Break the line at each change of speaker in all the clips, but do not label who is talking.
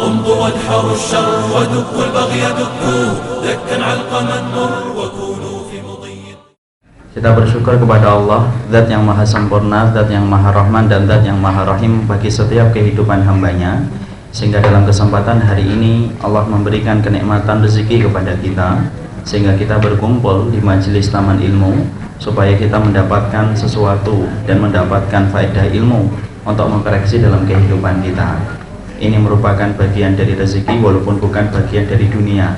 امضوا وادحروا الشر ودكوا البغي دكوه دكا علقما مر وكونوا في مضي.
Kita bersyukur kepada Allah, Zat yang maha sempurna, Zat yang maha rahman, dan Zat yang maha rahim bagi setiap kehidupan hambanya. Sehingga dalam kesempatan hari ini Allah memberikan kenikmatan rezeki kepada kita, sehingga kita berkumpul di majelis taman ilmu, supaya kita mendapatkan sesuatu dan mendapatkan faedah ilmu untuk mengkoreksi dalam kehidupan kita. Ini merupakan bagian dari rezeki walaupun bukan bagian dari dunia,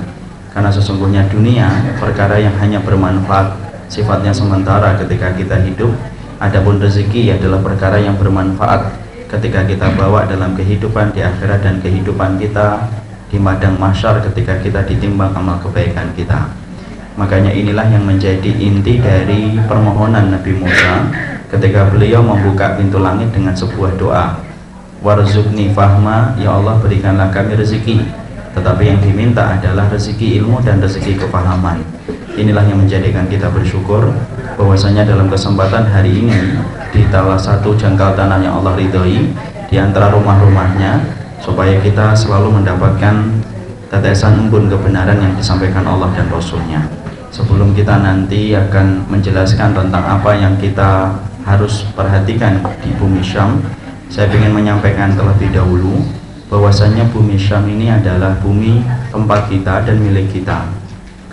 karena sesungguhnya dunia perkara yang hanya bermanfaat, sifatnya sementara ketika kita hidup. Adapun rezeki adalah perkara yang bermanfaat ketika kita bawa dalam kehidupan di akhirat dan kehidupan kita di padang mahsyar ketika kita ditimbang amal kebaikan kita. Makanya inilah yang menjadi inti dari permohonan Nabi Musa ketika beliau membuka pintu langit dengan sebuah doa, warzuqni fahma, ya Allah berikanlah kami rezeki. Tetapi yang diminta adalah rezeki ilmu dan rezeki kepahaman. Inilah yang menjadikan kita bersyukur bahwasanya dalam kesempatan hari ini di salah satu jangkal tanah yang Allah ridhoi di antara rumah-rumahnya, supaya kita selalu mendapatkan tetesan embun kebenaran yang disampaikan Allah dan Rasulnya. Sebelum kita nanti akan menjelaskan tentang apa yang kita harus perhatikan di bumi Syam, saya ingin menyampaikan terlebih dahulu bahwasanya bumi Syam ini adalah bumi tempat kita dan milik kita.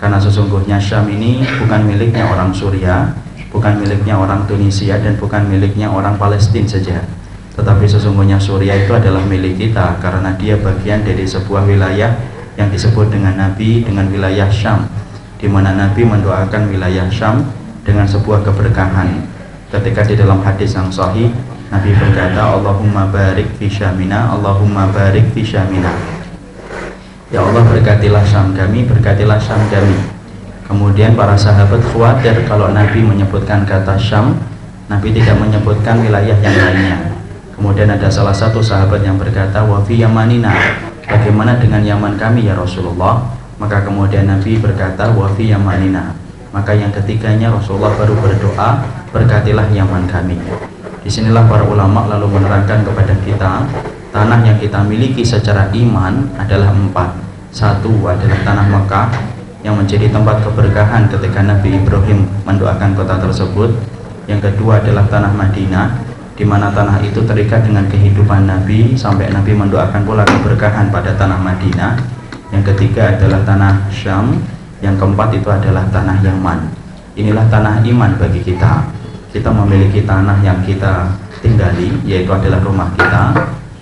Karena sesungguhnya Syam ini bukan miliknya orang Suriah, bukan miliknya orang Tunisia, dan bukan miliknya orang Palestina saja. Tetapi sesungguhnya Suriah itu adalah milik kita, karena dia bagian dari sebuah wilayah yang disebut dengan Nabi dengan wilayah Syam, di mana Nabi mendoakan wilayah Syam dengan sebuah keberkahan. Ketika di dalam hadis yang sahih, Nabi berkata, Allahumma barik fi Syamina, Allahumma barik fi Syamina. Ya Allah berkatilah Syam kami, berkatilah Syam kami. Kemudian para sahabat khawatir kalau Nabi menyebutkan kata Syam, Nabi tidak menyebutkan wilayah yang lainnya. Kemudian ada salah satu sahabat yang berkata, wa fi yamanina, bagaimana dengan Yaman kami ya Rasulullah? Maka kemudian Nabi berkata, wa fi yamanina. Maka yang ketiganya Rasulullah baru berdoa, berkatilah Yaman kami. Disinilah para ulama lalu menerangkan kepada kita, tanah yang kita miliki secara iman adalah 4. Satu adalah tanah Mekah yang menjadi tempat keberkahan ketika Nabi Ibrahim mendoakan kota tersebut. Yang kedua adalah tanah Madinah, di mana tanah itu terikat dengan kehidupan Nabi sampai Nabi mendoakan pula keberkahan pada tanah Madinah. Yang ketiga adalah tanah Syam. Yang keempat itu adalah tanah Yaman. Inilah tanah iman bagi kita. Kita memiliki tanah yang kita tinggali, yaitu adalah rumah kita.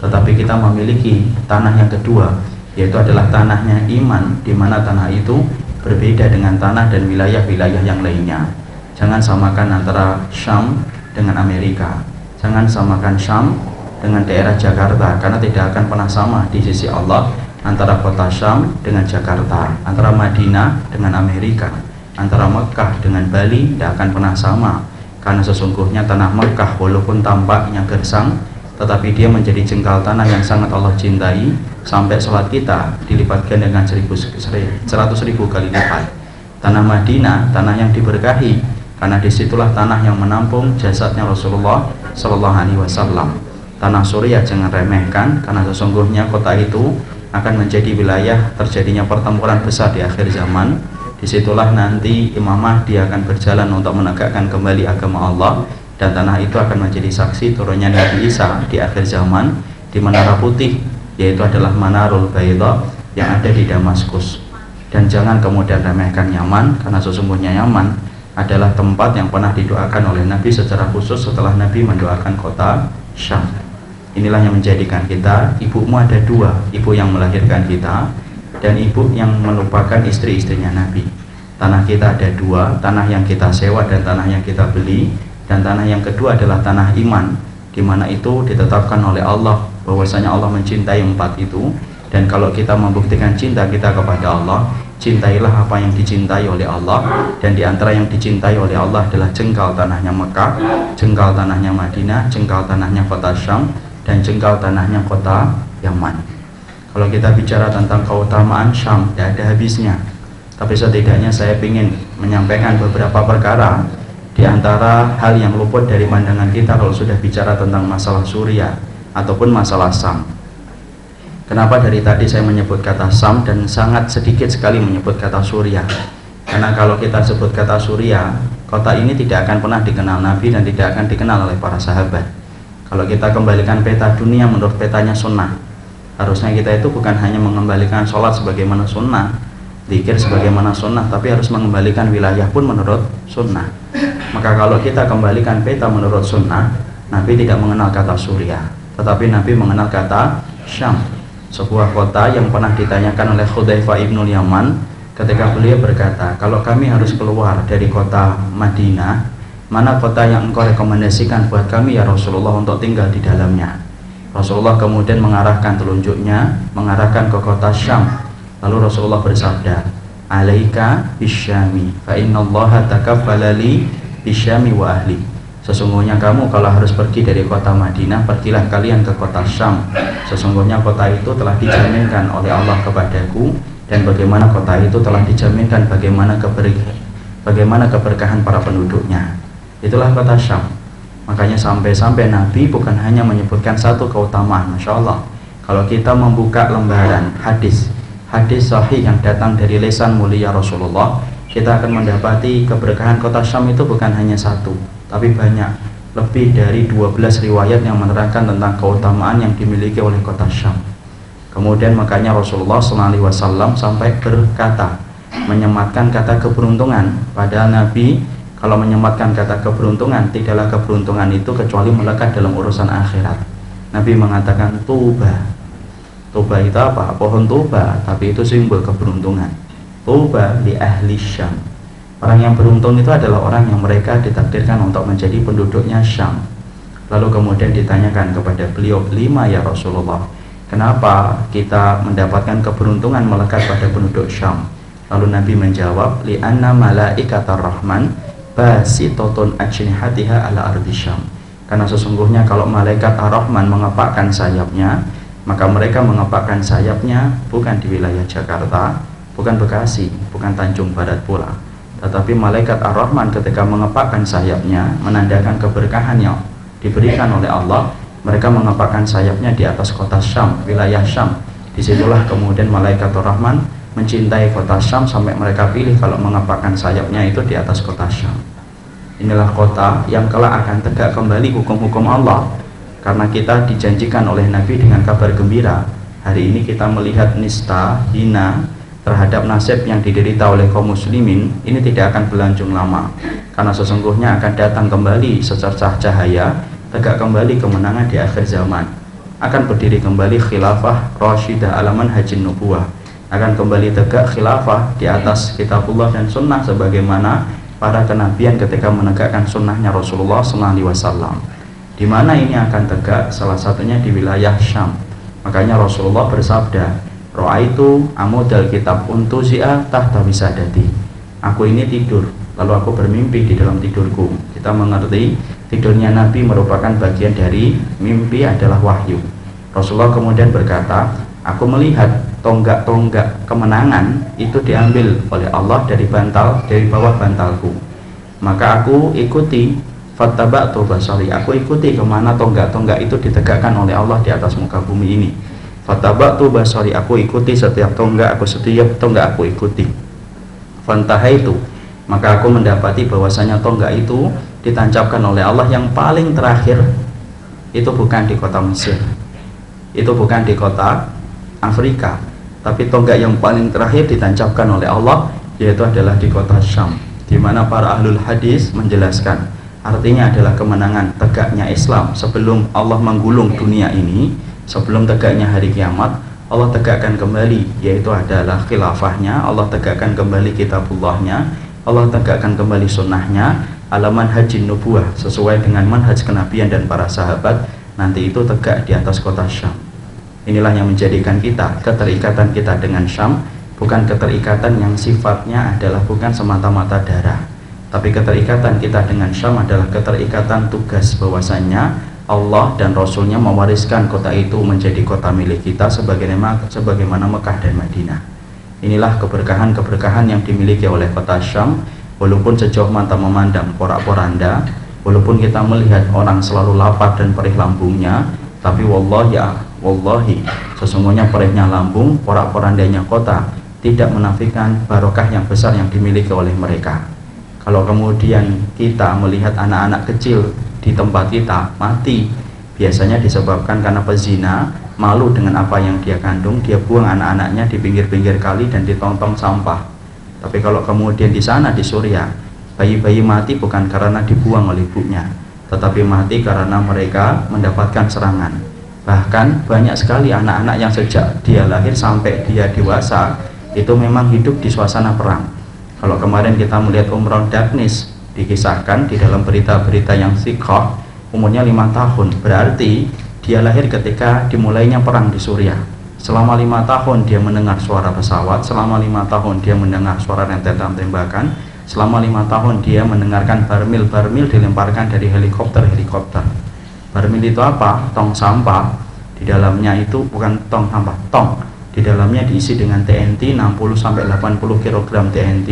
Tetapi kita memiliki tanah yang kedua, yaitu adalah tanahnya iman, di mana tanah itu berbeda dengan tanah dan wilayah-wilayah yang lainnya. Jangan samakan antara Syam dengan Amerika. Jangan samakan Syam dengan daerah Jakarta, karena tidak akan pernah sama di sisi Allah antara kota Syam dengan Jakarta, antara Madinah dengan Amerika, antara Mekah dengan Bali tidak akan pernah sama. Karena sesungguhnya tanah Mekah walaupun tampaknya gersang, tetapi dia menjadi jengkal tanah yang sangat Allah cintai, sampai sholat kita dilipatkan dengan 100.000 kali lipat. Tanah Madinah, tanah yang diberkahi, karena disitulah tanah yang menampung jasadnya Rasulullah Shallallahu Alaihi Wasallam. Tanah Suriah jangan remehkan, karena sesungguhnya kota itu akan menjadi wilayah terjadinya pertempuran besar di akhir zaman. Disitulah nanti Imam Mahdi akan berjalan untuk menegakkan kembali agama Allah, dan tanah itu akan menjadi saksi turunnya Nabi Isa di akhir zaman di Menara Putih, yaitu adalah Manarul Baydha yang ada di Damaskus. Dan jangan kemudian remehkan Yaman, karena sesungguhnya Yaman adalah tempat yang pernah didoakan oleh Nabi secara khusus setelah Nabi mendoakan kota Syam. Inilah yang menjadikan kita, ibumu ada 2, ibu yang melahirkan kita dan ibu yang merupakan istri-istrinya Nabi. Tanah kita ada 2, tanah yang kita sewa dan tanah yang kita beli. Dan tanah yang kedua adalah tanah iman, di mana itu ditetapkan oleh Allah bahwasanya Allah mencintai 4 itu. Dan kalau kita membuktikan cinta kita kepada Allah, cintailah apa yang dicintai oleh Allah. Dan di antara yang dicintai oleh Allah adalah jengkal tanahnya Mekah, jengkal tanahnya Madinah, jengkal tanahnya kota Syam, dan jengkal tanahnya kota Yaman. Kalau kita bicara tentang keutamaan Syam, tidak ada habisnya. Tapi setidaknya saya ingin menyampaikan beberapa perkara di antara hal yang luput dari pandangan kita kalau sudah bicara tentang masalah Suriah ataupun masalah Syam. Kenapa dari tadi saya menyebut kata Syam dan sangat sedikit sekali menyebut kata Suriah? Karena kalau kita sebut kata Suriah, kota ini tidak akan pernah dikenal Nabi dan tidak akan dikenal oleh para sahabat. Kalau kita kembalikan peta dunia menurut petanya sunnah, harusnya kita itu bukan hanya mengembalikan sholat sebagaimana sunnah, zikir sebagaimana sunnah, tapi harus mengembalikan wilayah pun menurut sunnah. Maka kalau kita kembalikan peta menurut sunnah, Nabi tidak mengenal kata Suriah, tetapi Nabi mengenal kata Syam, sebuah kota yang pernah ditanyakan oleh Hudzaifah ibnul Yaman ketika beliau berkata, kalau kami harus keluar dari kota Madinah, mana kota yang engkau rekomendasikan buat kami ya Rasulullah untuk tinggal di dalamnya? Rasulullah kemudian mengarahkan telunjuknya, mengarahkan ke kota Syam. Lalu Rasulullah bersabda, alaika bisyami fa innallaha takaffala li bisyami wa ahli. Sesungguhnya kamu kalau harus pergi dari kota Madinah, pergilah kalian ke kota Syam. Sesungguhnya kota itu telah dijaminkan oleh Allah kepadaku, dan bagaimana kota itu telah dijaminkan bagaimana keberkahan para penduduknya. Itulah kota Syam. Makanya sampai-sampai Nabi bukan hanya menyebutkan satu keutamaan. Masya Allah, kalau kita membuka lembaran hadis sahih yang datang dari lisan mulia Rasulullah, kita akan mendapati keberkahan kota Syam itu bukan hanya satu, tapi banyak, lebih dari 12 riwayat yang menerangkan tentang keutamaan yang dimiliki oleh kota Syam. Kemudian makanya Rasulullah SAW sampai berkata, menyematkan kata keberuntungan, padahal Nabi kalau menyematkan kata keberuntungan, tidaklah keberuntungan itu kecuali melekat dalam urusan akhirat. Nabi mengatakan tuba. Tuba itu apa? Pohon tuba, tapi itu simbol keberuntungan. Tuba li ahli Syam. Orang yang beruntung itu adalah orang yang mereka ditakdirkan untuk menjadi penduduknya Syam. Lalu kemudian ditanyakan kepada beliau, 5 ya Rasulullah, kenapa kita mendapatkan keberuntungan melekat pada penduduk Syam? Lalu Nabi menjawab, li'anna malaikatar rahman basitotun ajnihatiha ala ardi Syam. Karena sesungguhnya kalau malaikat ar-Rahman mengepakkan sayapnya, maka mereka mengepakkan sayapnya bukan di wilayah Jakarta, bukan Bekasi, bukan Tanjung Barat pula, tetapi malaikat ar-Rahman ketika mengepakkan sayapnya menandakan keberkahan yang diberikan oleh Allah, mereka mengepakkan sayapnya di atas kota Syam, wilayah Syam. Disitulah kemudian malaikat ar-Rahman mencintai kota Syam sampai mereka pilih kalau mengepakkan sayapnya itu di atas kota Syam. Inilah kota yang kelak akan tegak kembali hukum-hukum Allah, karena kita dijanjikan oleh Nabi dengan kabar gembira. Hari ini kita melihat nista, hina terhadap nasib yang diderita oleh kaum muslimin, ini tidak akan berlangsung lama, karena sesungguhnya akan datang kembali secercah cahaya, tegak kembali kemenangan di akhir zaman. Akan berdiri kembali khilafah Rashidah ala manhajin nubuwah, akan kembali tegak khilafah di atas kitabullah dan sunnah sebagaimana para kenabian ketika menegakkan sunnahnya Rasulullah SAW. Di mana ini akan tegak? Salah satunya di wilayah Syam. Makanya Rasulullah bersabda, Ra'aitu amudal kitab untuzi'a tahta wisadati. Aku ini tidur, lalu aku bermimpi di dalam tidurku. Kita mengerti tidurnya Nabi merupakan bagian dari mimpi adalah wahyu. Rasulullah kemudian berkata, aku melihat tonggak-tonggak kemenangan itu diambil oleh Allah dari bawah bantalku. Maka aku ikuti, fattaba'tu basari, aku ikuti kemana tonggak-tonggak itu ditegakkan oleh Allah di atas muka bumi ini. Fattaba'tu basari, aku ikuti setiap tonggak aku ikuti. Fantahaitu, maka aku mendapati bahwasanya tonggak itu ditancapkan oleh Allah yang paling terakhir. Itu bukan di kota Mesir, itu bukan di kota Afrika, tapi tonggak yang paling terakhir ditancapkan oleh Allah yaitu adalah di kota Syam, di mana para ahlul hadis menjelaskan artinya adalah kemenangan tegaknya Islam sebelum Allah menggulung dunia ini, sebelum tegaknya hari kiamat. Allah tegakkan kembali, yaitu adalah khilafahnya, Allah tegakkan kembali kitabullahnya, Allah tegakkan kembali sunnahnya ala manhajin nubuwah, sesuai dengan manhaj kenabian dan para sahabat. Nanti itu tegak di atas kota Syam. Inilah yang menjadikan keterikatan kita dengan Syam bukan keterikatan yang sifatnya adalah bukan semata-mata darah, tapi keterikatan kita dengan Syam adalah keterikatan tugas, bahwasanya Allah dan Rasulnya mewariskan kota itu menjadi kota milik kita sebagaimana Mekah dan Madinah. Inilah keberkahan-keberkahan yang dimiliki oleh kota Syam. Walaupun sejauh mata memandang porak-poranda, walaupun kita melihat orang selalu lapar dan perih lambungnya, tapi wallahi Sesungguhnya perihnya lambung, porak-porandanya kota tidak menafikan barokah yang besar yang dimiliki oleh mereka. Kalau kemudian kita melihat anak-anak kecil di tempat kita mati, biasanya disebabkan karena pezina, malu dengan apa yang dia kandung, dia buang anak-anaknya di pinggir-pinggir kali dan di tong-tong sampah. Tapi kalau kemudian di sana di Suriah, bayi-bayi mati bukan karena dibuang oleh ibunya, tetapi mati karena mereka mendapatkan serangan. Bahkan banyak sekali anak-anak yang sejak dia lahir sampai dia dewasa itu memang hidup di suasana perang. Kalau kemarin kita melihat Umrah Darkness, dikisahkan di dalam berita-berita yang sikoh, umurnya 5 tahun, berarti dia lahir ketika dimulainya perang di Suriah. Selama 5 tahun dia mendengar suara pesawat, selama 5 tahun dia mendengar suara rentetan tembakan, selama 5 tahun dia mendengarkan barmil dilemparkan dari helikopter. Barmil itu apa? Tong sampah. Di dalamnya itu bukan tong sampah, tong. Di dalamnya diisi dengan TNT 60-80 kg TNT,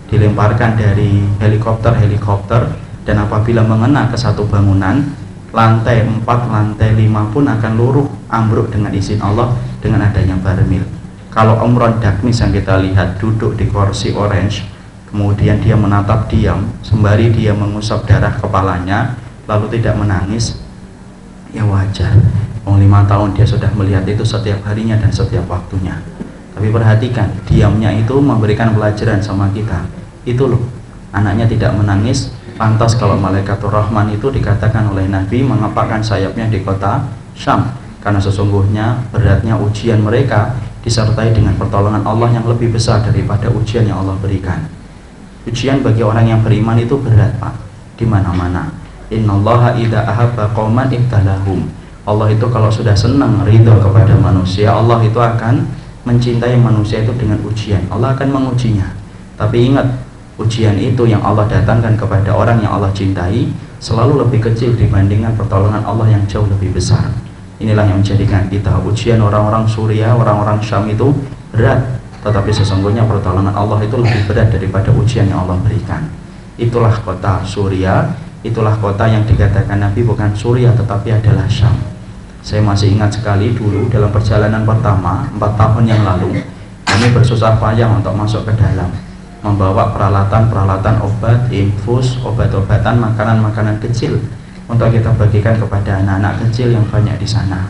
dilemparkan dari helikopter, dan apabila mengena ke satu bangunan, lantai 4, lantai 5 pun akan luruh, ambruk dengan izin Allah dengan adanya barmil. Kalau Umrah Darkness yang kita lihat duduk di kursi orange, kemudian dia menatap diam sembari dia mengusap darah kepalanya lalu tidak menangis, ya wajar. 5 tahun dia sudah melihat itu setiap harinya dan setiap waktunya. Tapi perhatikan, diamnya itu memberikan pelajaran sama kita. Itu loh, anaknya tidak menangis, pantas kalau Malaikatur Rahman itu dikatakan oleh Nabi mengepakkan sayapnya di kota Syam, karena sesungguhnya beratnya ujian mereka disertai dengan pertolongan Allah yang lebih besar daripada ujian yang Allah berikan. Ujian bagi orang yang beriman itu berat, Pak, di mana-mana. Innallaha idza ahabba qauman ibtalahum. Allah itu kalau sudah senang ridho kepada manusia, Allah itu akan mencintai manusia itu dengan ujian. Allah akan mengujinya. Tapi ingat, ujian itu yang Allah datangkan kepada orang yang Allah cintai selalu lebih kecil dibandingkan pertolongan Allah yang jauh lebih besar. Inilah yang menjadikan kita ujian orang-orang Suriah, orang-orang Syam itu berat, tetapi sesungguhnya pertolongan Allah itu lebih berat daripada ujian yang Allah berikan. Itulah kota Suriah, itulah kota yang dikatakan Nabi bukan Suriah tetapi adalah Syam. Saya masih ingat sekali dulu dalam perjalanan pertama 4 tahun yang lalu, kami bersusah payah untuk masuk ke dalam, membawa peralatan-peralatan obat, infus, obat-obatan, makanan-makanan kecil untuk kita bagikan kepada anak-anak kecil yang banyak di sana.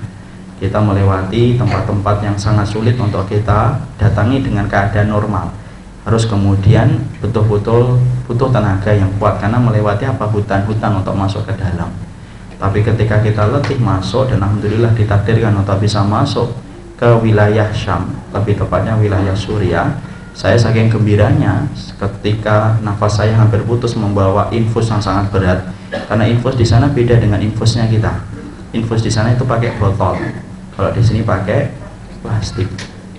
Kita melewati tempat-tempat yang sangat sulit untuk kita datangi dengan keadaan normal. Harus kemudian betul-betul butuh tenaga yang kuat karena melewati hutan-hutan untuk masuk ke dalam. Tapi ketika kita letih masuk dan alhamdulillah ditakdirkan untuk bisa masuk ke wilayah Syam, lebih tepatnya wilayah Suriah, saya saking gembiranya ketika nafas saya hampir putus membawa infus yang sangat berat, karena infus di sana beda dengan infusnya kita. Infus di sana itu pakai botol, kalau di sini pakai plastik.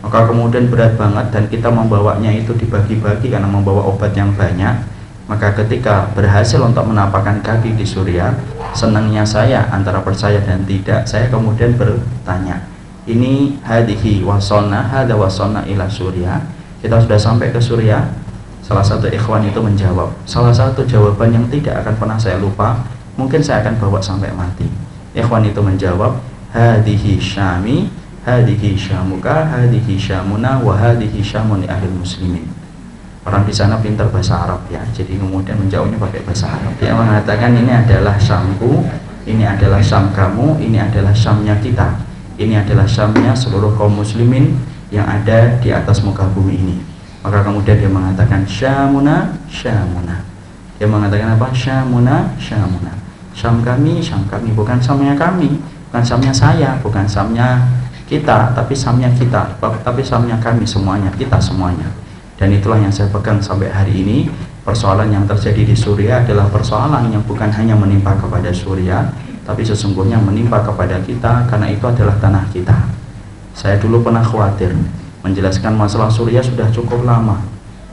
Maka kemudian berat banget dan kita membawanya itu dibagi-bagi karena membawa obat yang banyak. Maka ketika berhasil untuk menapakkan kaki di Suriah, senangnya saya antara percaya dan tidak, saya kemudian bertanya, ini hadihi wasolna, hada wasolna ila Suriah, kita sudah sampai ke Suriah? Salah satu ikhwan itu menjawab, salah satu jawaban yang tidak akan pernah saya lupa, mungkin saya akan bawa sampai mati. Ikhwan itu menjawab, hadihi syami, hadihi syamuka, hadihi syamuna, wa hadihi syamuni ahli muslimin. Orang di sana pintar bahasa Arab ya, jadi kemudian menjawabnya pakai bahasa Arab. Dia mengatakan ini adalah Syamku, ini adalah Syam kamu, ini adalah Syamnya kita, ini adalah Syamnya seluruh kaum muslimin yang ada di atas muka bumi ini. Maka kemudian dia mengatakan Syamuna, Syamuna. Dia mengatakan apa? Syamuna, Syamuna. Syam kami, bukan Syamnya kami, bukan Syamnya saya, bukan Syamnya kita, tapi Syamnya kita, tapi Syamnya kami semuanya, kita semuanya. Dan itulah yang saya pegang sampai hari ini. Persoalan yang terjadi di Suriah adalah persoalan yang bukan hanya menimpa kepada Suriah, tapi sesungguhnya menimpa kepada kita, karena itu adalah tanah kita. Saya dulu pernah khawatir menjelaskan masalah Suriah sudah cukup lama.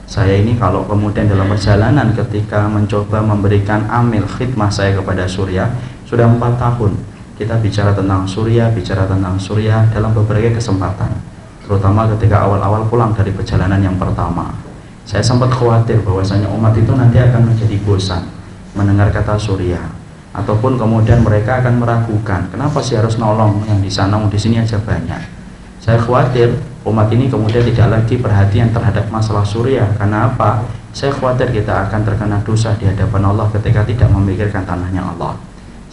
Saya ini kalau kemudian dalam perjalanan ketika mencoba memberikan amil khidmah saya kepada Suriah, sudah 4 tahun kita bicara tentang Suriah dalam berbagai kesempatan. Terutama ketika awal-awal pulang dari perjalanan yang pertama, saya sempat khawatir bahwasanya umat itu nanti akan menjadi bosan mendengar kata Suriah, ataupun kemudian mereka akan meragukan, kenapa sih harus nolong yang di sana, di sini aja banyak. Saya khawatir umat ini kemudian tidak lagi perhatian terhadap masalah surya. Karena apa? Saya khawatir kita akan terkena dosa di hadapan Allah ketika tidak memikirkan tanahnya Allah.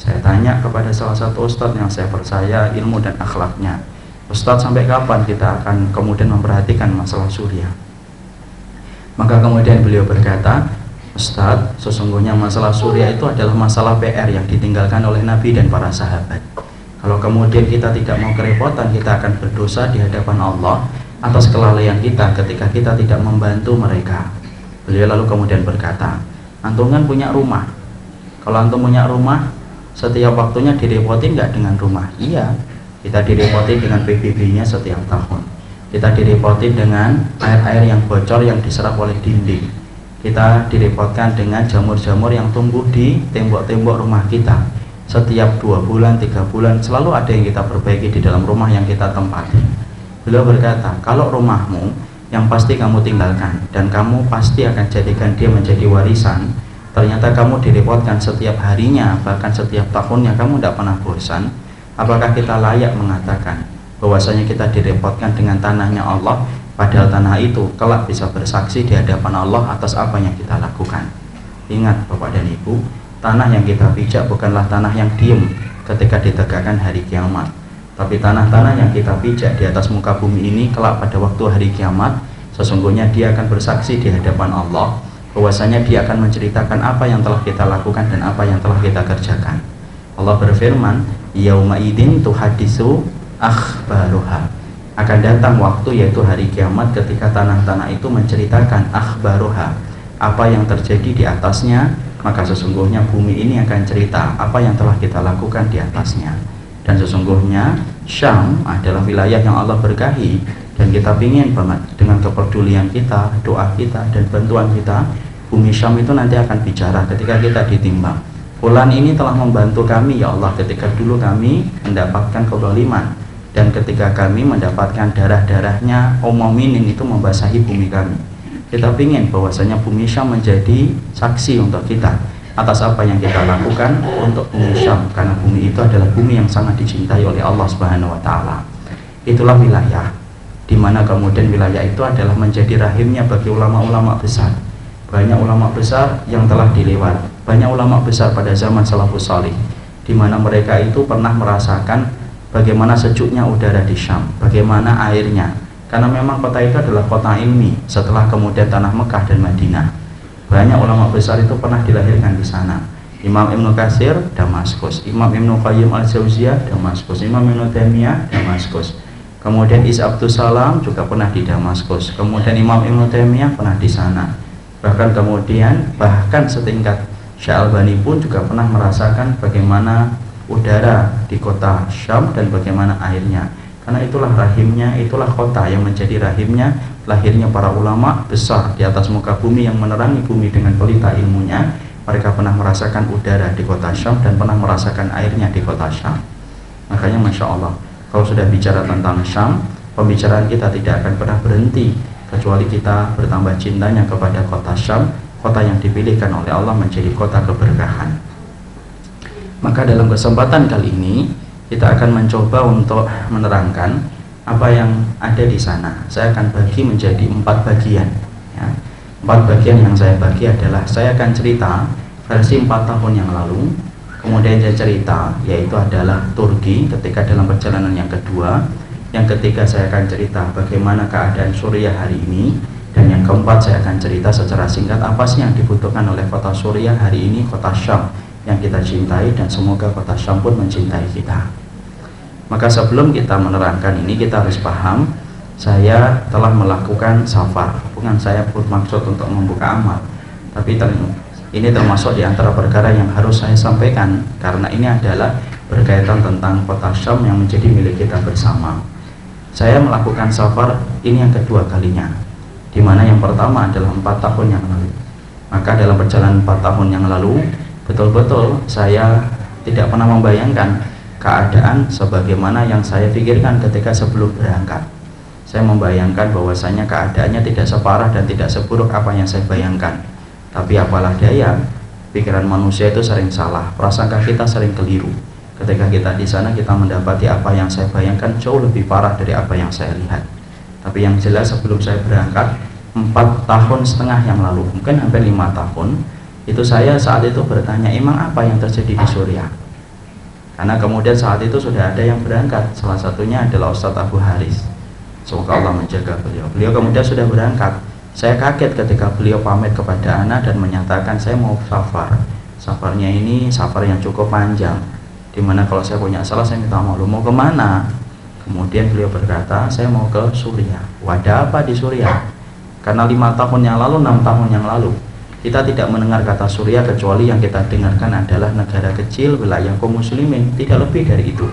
Saya tanya kepada salah satu ustadz yang saya percaya ilmu dan akhlaknya, Ustadz, sampai kapan kita akan kemudian memperhatikan masalah surya? Maka kemudian beliau berkata, Ustadz, sesungguhnya masalah surya itu adalah masalah PR yang ditinggalkan oleh Nabi dan para sahabat. Kalau kemudian kita tidak mau kerepotan, kita akan berdosa di hadapan Allah atas kelalaian kita ketika kita tidak membantu mereka. Beliau lalu kemudian berkata, antum kan punya rumah. Kalau antum punya rumah, setiap waktunya direpotin nggak dengan rumah? Iya, kita direpotin dengan PBB-nya setiap tahun. Kita direpotin dengan air-air yang bocor yang diserap oleh dinding. Kita direpotkan dengan jamur-jamur yang tumbuh di tembok-tembok rumah kita. Setiap 2 bulan, 3 bulan selalu ada yang kita perbaiki di dalam rumah yang kita tempati. Beliau berkata, kalau rumahmu yang pasti kamu tinggalkan dan kamu pasti akan jadikan dia menjadi warisan, ternyata kamu direpotkan setiap harinya, bahkan setiap tahunnya, kamu tidak pernah bosan. Apakah kita layak mengatakan bahwasanya kita direpotkan dengan tanahnya Allah, padahal tanah itu kelak bisa bersaksi di hadapan Allah atas apa yang kita lakukan? Ingat Bapak dan Ibu, tanah yang kita pijak bukanlah tanah yang diem ketika ditegakkan hari kiamat, tapi tanah-tanah yang kita pijak di atas muka bumi ini kelak pada waktu hari kiamat, sesungguhnya dia akan bersaksi di hadapan Allah bahwasanya dia akan menceritakan apa yang telah kita lakukan dan apa yang telah kita kerjakan. Allah berfirman, yauma idzin tuhaddisu akhbaruha. Akan datang waktu, yaitu hari kiamat, ketika tanah-tanah itu menceritakan akhbaruha, apa yang terjadi di atasnya, maka sesungguhnya bumi ini akan cerita apa yang telah kita lakukan di atasnya. Dan sesungguhnya Syam adalah wilayah yang Allah berkahi, dan kita ingin banget dengan kepedulian kita, doa kita, dan bantuan kita, bumi Syam itu nanti akan bicara ketika kita ditimbang. Fulan ini telah membantu kami ya Allah ketika dulu kami mendapatkan kezaliman, dan ketika kami mendapatkan darah-darahnya Mukminin itu membasahi bumi kami. Kita ingin bahwasanya bumi Syam menjadi saksi untuk kita atas apa yang kita lakukan untuk bumi Syam, karena bumi itu adalah bumi yang sangat dicintai oleh Allah Subhanahu wa Ta'ala. Itulah wilayah di mana kemudian wilayah itu adalah menjadi rahimnya bagi ulama-ulama besar. Banyak ulama besar yang telah dilewat, banyak ulama besar pada zaman salafus salih, di mana mereka itu pernah merasakan bagaimana sejuknya udara di Syam, bagaimana airnya, karena memang kota itu adalah kota ilmi setelah kemudian tanah Mekah dan Madinah. Banyak ulama besar itu pernah dilahirkan di sana. Imam Ibnu Katsir, Damaskus. Imam Ibnu Qayyim al-Jauziyah, Damaskus. Imam Ibnu Taimiyah, Damaskus. Kemudian Isa Abdus Salam juga pernah di Damaskus. Kemudian Imam Ibnu Taimiyah pernah di sana. Bahkan setingkat Syekh Albani pun juga pernah merasakan bagaimana udara di kota Syam dan bagaimana airnya. Karena itulah rahimnya, itulah kota yang menjadi rahimnya lahirnya para ulama besar di atas muka bumi yang menerangi bumi dengan pelita ilmunya. Mereka pernah merasakan udara di kota Syam dan pernah merasakan airnya di kota Syam. Makanya Masya Allah, kalau sudah bicara tentang Syam, pembicaraan kita tidak akan pernah berhenti kecuali kita bertambah cintanya kepada kota Syam, kota yang dipilihkan oleh Allah menjadi kota keberkahan. Maka dalam kesempatan kali ini kita akan mencoba untuk menerangkan apa yang ada di sana. Saya akan bagi menjadi 4 bagian ya. 4 bagian yang saya bagi adalah saya akan cerita versi 4 tahun yang lalu, kemudian saya cerita yaitu adalah Turki ketika dalam perjalanan yang kedua, yang ketiga saya akan cerita bagaimana keadaan Suriah hari ini, dan yang keempat saya akan cerita secara singkat apa sih yang dibutuhkan oleh kota Suriah hari ini, kota Syam yang kita cintai, dan semoga kota Syam pun mencintai kita. Maka sebelum kita menerangkan ini, kita harus paham saya telah melakukan safar. Bukan saya bermaksud untuk membuka amal, tapi ini termasuk di antara perkara yang harus saya sampaikan, karena ini adalah berkaitan tentang kota Syam yang menjadi milik kita bersama. Saya melakukan safar ini yang kedua kalinya, di mana yang pertama adalah 4 tahun yang lalu. Maka dalam perjalanan 4 tahun yang lalu, betul-betul saya tidak pernah membayangkan keadaan sebagaimana yang saya pikirkan ketika sebelum berangkat. Saya membayangkan bahwasanya keadaannya tidak separah dan tidak seburuk apa yang saya bayangkan. Tapi apalah daya, pikiran manusia itu sering salah, prasangka kita sering keliru. Ketika kita di sana, kita mendapati apa yang saya bayangkan jauh lebih parah dari apa yang saya lihat. Tapi yang jelas sebelum saya berangkat 4,5 tahun yang lalu, mungkin hampir 5 tahun, itu saya saat itu bertanya, emang apa yang terjadi di Suriah? Karena kemudian saat itu sudah ada yang berangkat, salah satunya adalah Ustadz Abu Haris, semoga Allah menjaga beliau. Beliau kemudian sudah berangkat. Saya kaget ketika beliau pamit kepada Ana dan menyatakan saya mau safar. Safarnya ini safar yang cukup panjang, dimana kalau saya punya salah saya minta maaf, mau kemana? Kemudian beliau berkata, saya mau ke Suriah. Wadah apa di Suriah? Karena 5 tahun yang lalu, 6 tahun yang lalu, kita tidak mendengar kata Suriah, kecuali yang kita dengarkan adalah negara kecil, wilayah kaum muslimin, tidak lebih dari itu.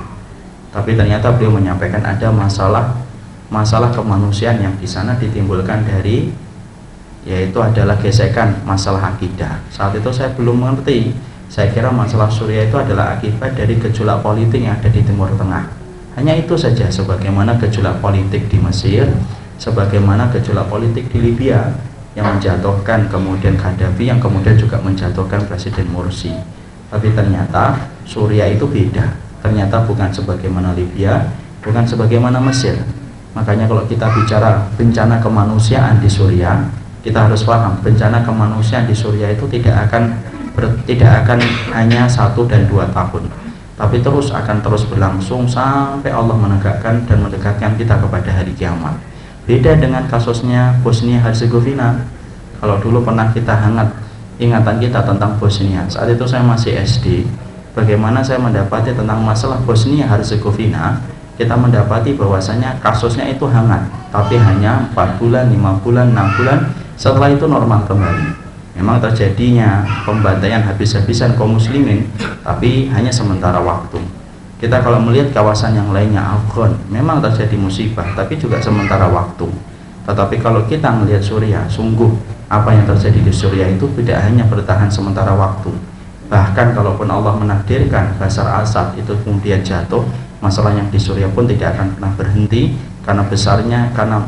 Tapi ternyata beliau menyampaikan ada masalah kemanusiaan yang di sana ditimbulkan dari, yaitu adalah gesekan masalah akidah. Saat itu saya belum mengerti. Saya kira masalah Suriah itu adalah akibat dari gejolak politik yang ada di Timur Tengah. Hanya itu saja, sebagaimana gejolak politik di Mesir, sebagaimana gejolak politik di Libya yang menjatuhkan kemudian Gaddafi, yang kemudian juga menjatuhkan Presiden Morsi. Tapi ternyata Suriah itu beda. Ternyata bukan sebagaimana Libya, bukan sebagaimana Mesir. Makanya kalau kita bicara bencana kemanusiaan di Suriah, kita harus paham bencana kemanusiaan di Suriah itu tidak akan hanya 1 dan 2 tahun, tapi akan terus berlangsung sampai Allah menegakkan dan mendekatkan kita kepada hari kiamat. Beda dengan kasusnya Bosnia Herzegovina. Kalau dulu pernah kita ingatan kita tentang Bosnia, saat itu saya masih SD. Bagaimana saya mendapati tentang masalah Bosnia Herzegovina, kita mendapati bahwasanya kasusnya itu hangat, tapi hanya 4 bulan, 5 bulan, 6 bulan, setelah itu normal kembali. Memang terjadinya pembantaian habis-habisan kaum muslimin, tapi hanya sementara waktu. Kita kalau melihat kawasan yang lainnya, Afgan, memang terjadi musibah, tapi juga sementara waktu. Tetapi kalau kita melihat Suriah, sungguh apa yang terjadi di Suriah itu tidak hanya bertahan sementara waktu. Bahkan kalaupun Allah menakdirkan Bashar Assad itu kemudian jatuh, masalah yang di Suriah pun tidak akan pernah berhenti, karena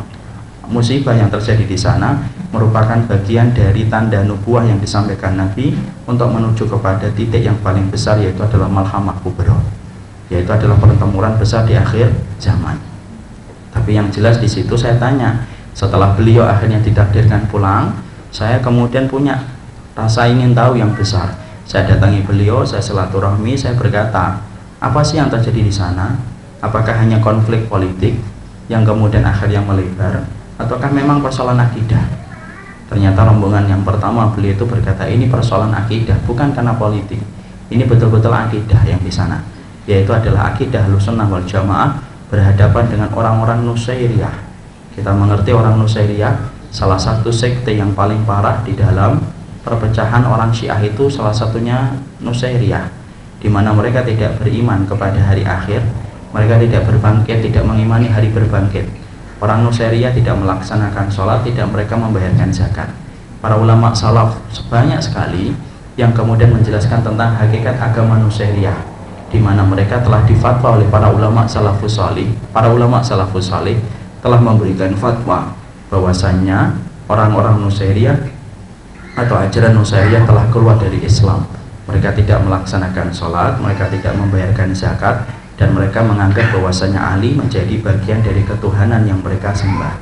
musibah yang terjadi di sana merupakan bagian dari tanda nubuah yang disampaikan Nabi untuk menuju kepada titik yang paling besar, yaitu adalah Malhamah Kubra, yaitu adalah pertempuran besar di akhir zaman. Tapi yang jelas di situ saya tanya, setelah beliau akhirnya ditakdirkan pulang, saya kemudian punya rasa ingin tahu yang besar. Saya datangi beliau, saya silaturahmi, saya berkata, apa sih yang terjadi di sana? Apakah hanya konflik politik yang kemudian akhirnya melebar, ataukah memang persoalan akidah? Ternyata rombongan yang pertama beliau itu berkata, ini persoalan akidah, bukan karena politik. Ini betul-betul akidah yang di sana, yaitu adalah akidah Ahlussunnah wal Jamaah berhadapan dengan orang-orang Nusairiyah. Kita mengerti orang Nusairiyah, salah satu sekte yang paling parah di dalam perpecahan orang Syiah itu, salah satunya Nusairiyah, di mana mereka tidak beriman kepada hari akhir, mereka tidak berbangkit, tidak mengimani hari berbangkit. Orang Nusairiyah tidak melaksanakan sholat, tidak mereka membayarkan zakat. Para ulama salaf sebanyak sekali yang kemudian menjelaskan tentang hakikat agama Nusairiyah, di mana mereka telah difatwa oleh para ulama salafus salih. Para ulama salafus salih telah memberikan fatwa bahwasannya orang-orang Nusairiyah atau ajaran Nusairiyah telah keluar dari Islam. Mereka tidak melaksanakan sholat, mereka tidak membayarkan zakat, dan mereka menganggap bahwasanya Ali menjadi bagian dari ketuhanan yang mereka sembah.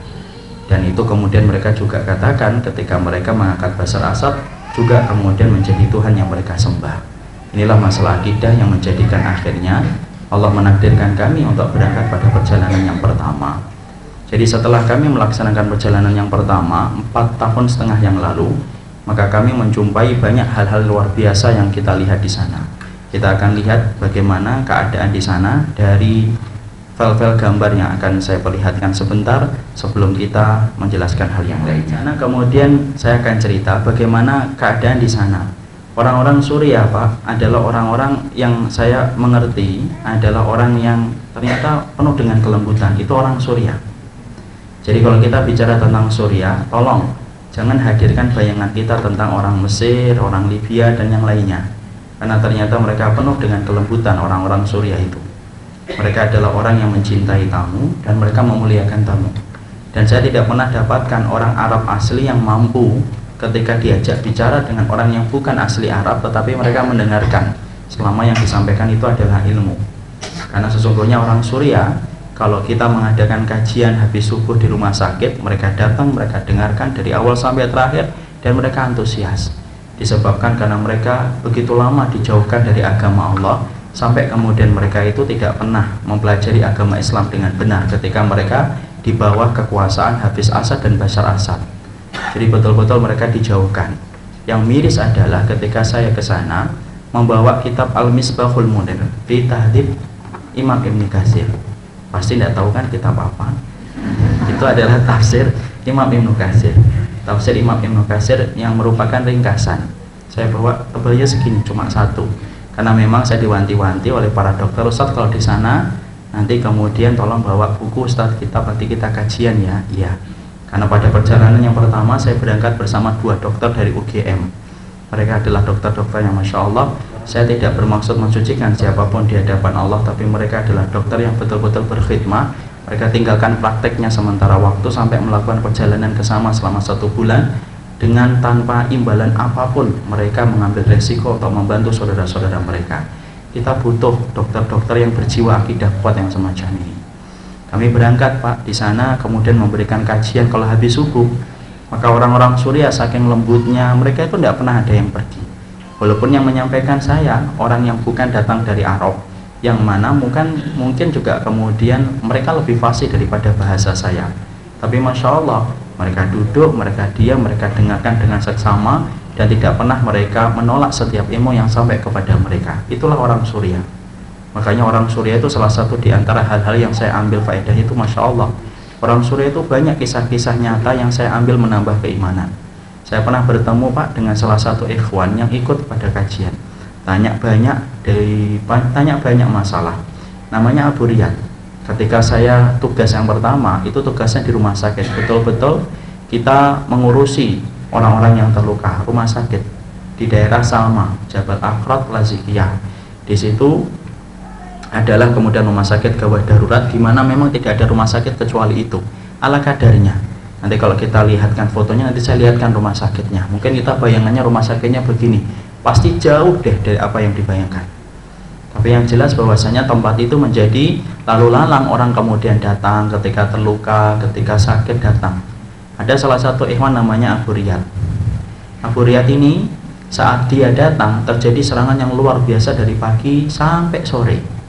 Dan itu kemudian mereka juga katakan ketika mereka mengangkat Bashar Assad juga kemudian menjadi Tuhan yang mereka sembah. Inilah masalah akidah yang menjadikan akhirnya Allah menakdirkan kami untuk berangkat pada perjalanan yang pertama. Jadi setelah kami melaksanakan perjalanan yang pertama 4,5 tahun yang lalu, maka kami menjumpai banyak hal-hal luar biasa yang kita lihat di sana. Kita akan lihat bagaimana keadaan di sana dari file-file gambar yang akan saya perlihatkan sebentar sebelum kita menjelaskan hal yang lainnya. Nah, kemudian saya akan cerita bagaimana keadaan di sana. Orang-orang Suriah, Pak, adalah orang-orang yang saya mengerti adalah orang yang ternyata penuh dengan kelembutan. Itu orang Suriah. Jadi kalau kita bicara tentang Suriah, tolong jangan hadirkan bayangan kita tentang orang Mesir, orang Libya, dan yang lainnya. Karena ternyata mereka penuh dengan kelembutan orang-orang Suriah itu. Mereka adalah orang yang mencintai tamu dan mereka memuliakan tamu. Dan saya tidak pernah dapatkan orang Arab asli yang mampu ketika diajak bicara dengan orang yang bukan asli Arab, tetapi mereka mendengarkan. selama yang disampaikan itu adalah ilmu. Karena sesungguhnya orang Suriah, kalau kita mengadakan kajian habis subuh di rumah sakit, mereka datang, mereka dengarkan dari awal sampai terakhir, dan mereka antusias. Disebabkan karena mereka begitu lama dijauhkan dari agama Allah, sampai kemudian mereka itu tidak pernah mempelajari agama Islam dengan benar ketika mereka di bawah kekuasaan Hafiz Asad dan Bashar Asad. Jadi betul-betul mereka dijauhkan. Yang miris adalah ketika saya ke sana membawa kitab Al-Misbahul Munir fi Tahdhib Imam Ibn Katsir. Pasti tidak tahu kan kitab apa? Itu adalah tafsir Imam Ibn Katsir. Tafsir Imam Ibn Katsir yang merupakan ringkasan. Saya bawa tebalnya segini, cuma satu. Karena memang saya diwanti-wanti oleh para dokter, Ustaz kalau di sana nanti kemudian tolong bawa buku Ustaz, kitab nanti kita kajian ya. Iya. Karena pada perjalanan yang pertama saya berangkat bersama 2 dokter dari UGM. Mereka adalah dokter-dokter yang Masya Allah, saya tidak bermaksud mensucikan siapapun di hadapan Allah, tapi mereka adalah dokter yang betul-betul berkhidmah. Mereka tinggalkan prakteknya sementara waktu sampai melakukan perjalanan ke sana selama 1 bulan dengan tanpa imbalan apapun. Mereka mengambil resiko untuk membantu saudara-saudara mereka. Kita butuh dokter-dokter yang berjiwa akidah kuat yang semacam ini. Kami berangkat Pak di sana, kemudian memberikan kajian kalau habis subuh. Maka orang-orang Suriah saking lembutnya, mereka itu tidak pernah ada yang pergi. Walaupun yang menyampaikan saya orang yang bukan datang dari Arab, yang mana mungkin juga kemudian mereka lebih fasih daripada bahasa saya. Tapi Masya Allah, mereka duduk, mereka diam, mereka dengarkan dengan seksama, dan tidak pernah mereka menolak setiap ilmu yang sampai kepada mereka. Itulah orang Suriah. Makanya orang Suriah itu salah satu di antara hal-hal yang saya ambil faedah itu, Masya Allah, orang Suriah itu banyak kisah-kisah nyata yang saya ambil menambah keimanan. Saya pernah bertemu Pak dengan salah satu ikhwan yang ikut pada kajian. Tanya banyak masalah. Namanya Abu Riyad. Ketika saya tugas yang pertama, itu tugasnya di rumah sakit. Betul-betul kita mengurusi orang-orang yang terluka, rumah sakit di daerah Salma, Jabal Akrot, Lazikiyah. Di situ adalah kemudian rumah sakit gawat darurat, di mana memang tidak ada rumah sakit kecuali itu, ala kadarnya. Nanti kalau kita lihatkan fotonya, nanti saya lihatkan rumah sakitnya. Mungkin kita bayangannya rumah sakitnya begini, pasti jauh deh dari apa yang dibayangkan. Tapi yang jelas bahwasanya tempat itu menjadi lalu lalang, orang kemudian datang ketika terluka, ketika sakit datang. Ada salah satu ikhwan namanya Abu Riyad. Abu Riyad ini saat dia datang terjadi serangan yang luar biasa dari pagi sampai sore.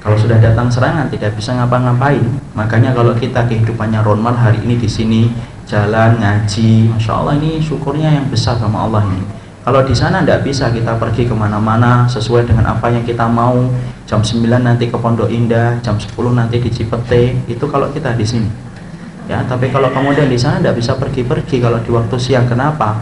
Kalau sudah datang serangan tidak bisa ngapa-ngapain. Makanya kalau kita kehidupannya normal hari ini di sini jalan ngaji, Masya Allah ini syukurnya yang besar sama Allah ini. Kalau di sana tidak bisa kita pergi kemana-mana sesuai dengan apa yang kita mau. Jam 9 nanti ke Pondok Indah, jam 10 nanti di Cipete. Itu kalau kita di sini. Ya, tapi kalau kemudian di sana tidak bisa pergi-pergi kalau di waktu siang. Kenapa?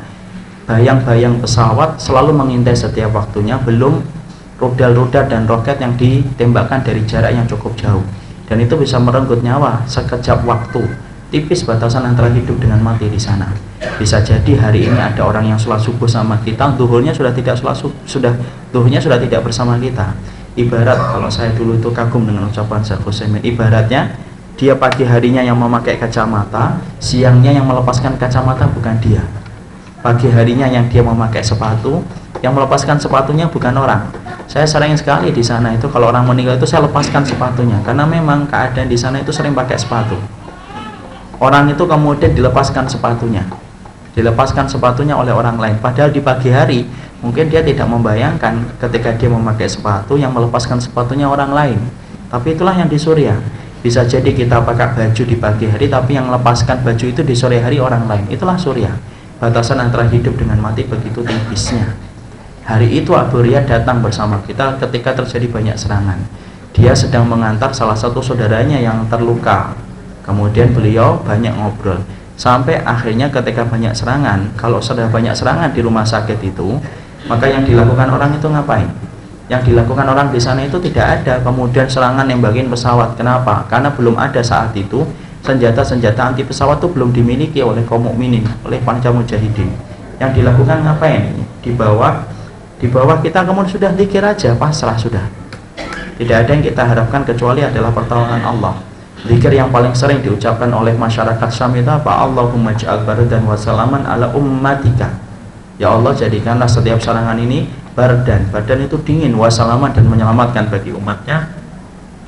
Bayang-bayang pesawat selalu mengintai setiap waktunya, belum rudal-rudal dan roket yang ditembakkan dari jarak yang cukup jauh, dan itu bisa merenggut nyawa sekejap waktu. Tipis batasan antara hidup dengan mati di sana. Bisa jadi hari ini ada orang yang sholat subuh sama kita, duhurnya sudah tidak bersama kita. Ibarat, kalau saya dulu itu kagum dengan ucapan Syekh Utsaimin, ibaratnya dia pagi harinya yang memakai kacamata, siangnya yang melepaskan kacamata bukan dia. Pagi harinya yang dia memakai sepatu, yang melepaskan sepatunya bukan orang. Saya sering sekali di sana itu kalau orang meninggal itu saya lepaskan sepatunya, karena memang keadaan di sana itu sering pakai sepatu. Orang itu kemudian dilepaskan sepatunya oleh orang lain. Padahal di pagi hari mungkin dia tidak membayangkan ketika dia memakai sepatu yang melepaskan sepatunya orang lain. Tapi itulah yang di Suriah. Bisa jadi kita pakai baju di pagi hari, tapi yang melepaskan baju itu di sore hari orang lain. Itulah Suriah. Batasan antara hidup dengan mati begitu tipisnya. Hari itu Abu Riyad datang bersama kita ketika terjadi banyak serangan. Dia sedang mengantar salah satu saudaranya yang terluka. Kemudian beliau banyak ngobrol. Sampai akhirnya ketika banyak serangan, kalau sudah banyak serangan di rumah sakit itu, maka yang dilakukan orang itu ngapain? Yang dilakukan orang di sana itu tidak ada kemudian serangan nembakin pesawat. Kenapa? Karena belum ada saat itu senjata-senjata anti pesawat itu belum dimiliki oleh kaum mukminin, oleh para mujahidin. Yang dilakukan ngapain? Di bawah kita kemudian sudah zikir aja, pasrah sudah. Tidak ada yang kita harapkan kecuali adalah pertolongan Allah. Zikir yang paling sering diucapkan oleh masyarakat Syam itu apa? Allahumma ja'al baradan wa salaman ala ummatika. Ya Allah, jadikanlah setiap serangan ini Bardan itu dingin, wasalaman dan menyelamatkan bagi umatnya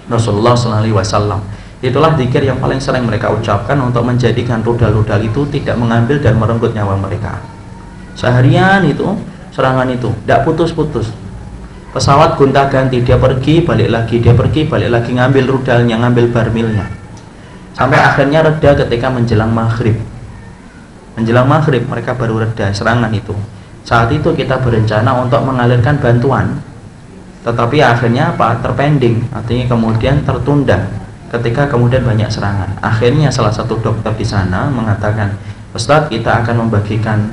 Rasulullah SAW. Itulah zikir yang paling sering mereka ucapkan untuk menjadikan rudal-rudal itu tidak mengambil dan merenggut nyawa mereka. Seharian itu serangan itu tidak putus-putus. Pesawat gonta-ganti, dia pergi balik lagi, dia pergi balik lagi, ngambil rudalnya, ngambil barmilnya, sampai akhirnya reda ketika menjelang maghrib. Menjelang maghrib mereka baru reda serangan itu. Saat itu kita berencana untuk mengalirkan bantuan, tetapi akhirnya apa? Terpending, artinya kemudian tertunda ketika kemudian banyak serangan. Akhirnya salah satu dokter di sana mengatakan, Ustadz, kita akan membagikan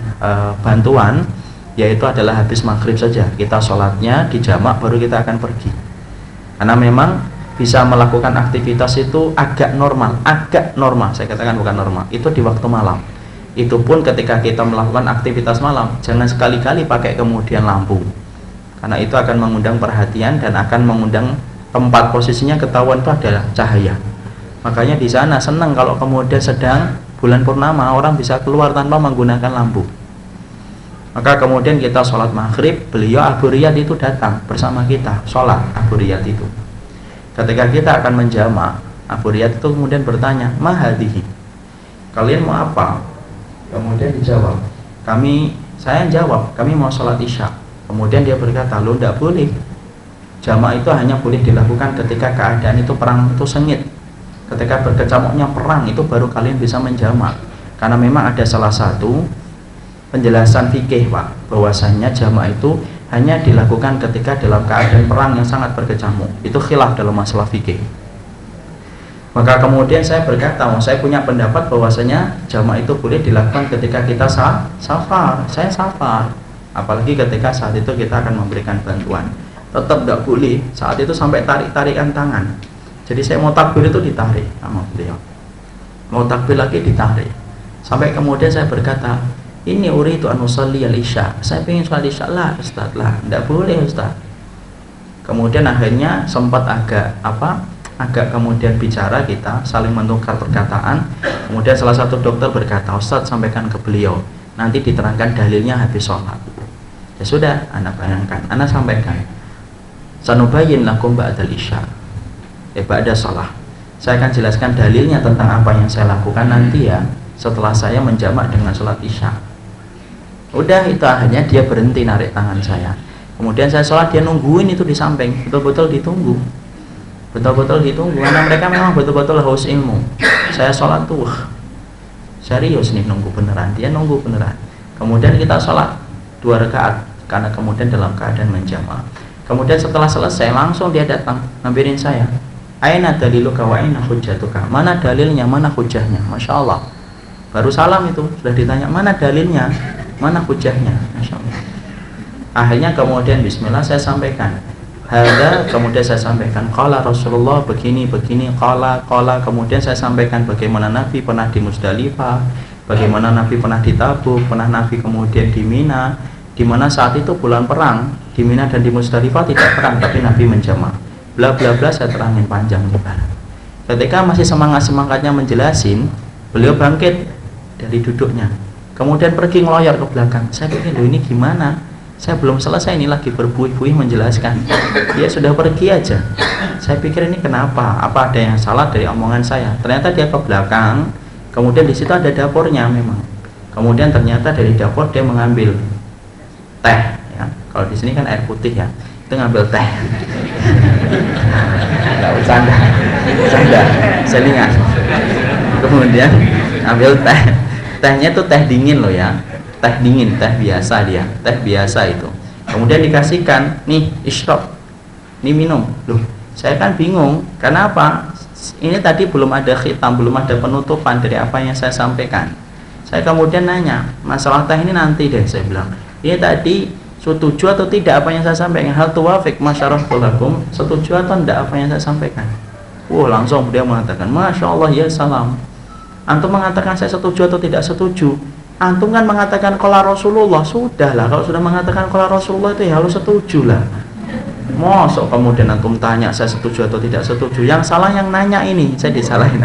bantuan, yaitu adalah habis maghrib saja, kita sholatnya di jamak baru kita akan pergi, karena memang bisa melakukan aktivitas itu agak normal, saya katakan bukan normal, itu di waktu malam. Itu pun ketika kita melakukan aktivitas malam, jangan sekali-kali pakai kemudian lampu, karena itu akan mengundang perhatian dan akan mengundang tempat posisinya ketahuan itu adalah cahaya. Makanya di sana senang kalau kemudian sedang bulan purnama orang bisa keluar tanpa menggunakan lampu. Maka kemudian kita sholat maghrib, beliau Abu Riyad itu datang bersama kita sholat. Abu Riyad itu ketika kita akan menjamak, Abu Riyad itu kemudian bertanya, mahadihi, kalian mau apa? Kemudian dijawab, saya jawab, kami mau sholat isya. Kemudian dia berkata, lo tidak boleh, jamak itu hanya boleh dilakukan ketika keadaan itu perang itu sengit, ketika berkecamuknya perang itu baru kalian bisa menjamak. Karena memang ada salah satu penjelasan fikih, Pak, bahwasanya jamak itu hanya dilakukan ketika dalam keadaan perang yang sangat berkecamuk. Itu khilaf dalam masalah fikih. Maka kemudian saya berkata, saya punya pendapat bahwasanya jamak itu boleh dilakukan ketika kita safar. Saya safar, apalagi ketika saat itu kita akan memberikan bantuan. Tetap tidak boleh saat itu sampai tarik-tarikan tangan. Jadi saya mau takbir itu ditarik sama beliau, mau takbir lagi ditarik, sampai kemudian saya berkata, ini uridu an usalli al-isya, saya ingin sholat isya. Lah Ustaz, lah tidak boleh Ustaz. Kemudian akhirnya sempat agak kemudian bicara, kita saling menukar perkataan. Kemudian salah satu dokter berkata, Ustaz sampaikan ke beliau, nanti diterangkan dalilnya habis sholat. Ya sudah, anak bayangkan, anak sampaikan, sanubayyin lakum ba'dal isya, ba'da sholat, saya akan jelaskan dalilnya tentang apa yang saya lakukan nanti ya setelah saya menjamak dengan sholat isya. Udah, itu akhirnya dia berhenti narik tangan saya. Kemudian saya sholat, dia nungguin itu di samping, betul-betul ditunggu, karena mereka memang betul-betul haus ilmu. Saya sholat tuh serius nih, nunggu beneran, dia nunggu beneran. Kemudian kita sholat 2 rakaat karena kemudian dalam keadaan menjamak. Kemudian setelah selesai langsung dia datang ngambilin saya, aina daliluka wa aina hujjatuka, mana dalilnya, mana hujahnya. Masya Allah, baru salam itu sudah ditanya mana dalilnya, mana hujahnya. Masya Allah. Akhirnya kemudian bismillah saya sampaikan hadza, kemudian saya sampaikan qala Rasulullah begini, qala, kemudian saya sampaikan bagaimana Nabi pernah di Musdalifah, bagaimana Nabi pernah di Tabuk, pernah Nabi kemudian di Mina, di mana saat itu bulan perang, di Mina dan di Musdalifah tidak perang tapi Nabi menjamak, bla bla bla, saya terangin panjang lebar. Ketika masih semangatnya menjelasin, beliau bangkit dari duduknya, kemudian pergi ngeloyor ke belakang. Saya pikir, loh ini gimana, saya belum selesai, ini lagi berbuih-buih menjelaskan, dia sudah pergi aja. Saya pikir ini kenapa, apa ada yang salah dari omongan saya. Ternyata dia ke belakang, kemudian di situ ada dapurnya memang. Kemudian ternyata dari dapur dia mengambil teh, ya. Kalau di sini kan air putih ya, itu ngambil teh. Nggak bercanda, saya ingat. Kemudian ambil teh, tehnya tuh teh dingin loh ya, teh dingin, teh biasa dia, teh biasa itu. Kemudian dikasihkan, nih isyrab, nih minum. Loh, saya kan bingung, kenapa? Ini tadi belum ada khitam, belum ada penutupan dari apa yang saya sampaikan. Saya kemudian nanya, masalah teh ini nanti deh, saya bilang. Ini tadi setuju atau tidak apa yang saya sampaikan? Hal tuwafik masyarakat, setuju atau tidak apa yang saya sampaikan? Langsung dia mengatakan, Masya Allah ya salam. Antum mengatakan saya setuju atau tidak setuju? Antum kan mengatakan qala Rasulullah, sudahlah, kalau sudah mengatakan qala Rasulullah itu ya harus setuju lah. Mosok kemudian antum tanya saya setuju atau tidak setuju? Yang salah yang nanya ini, saya disalahin.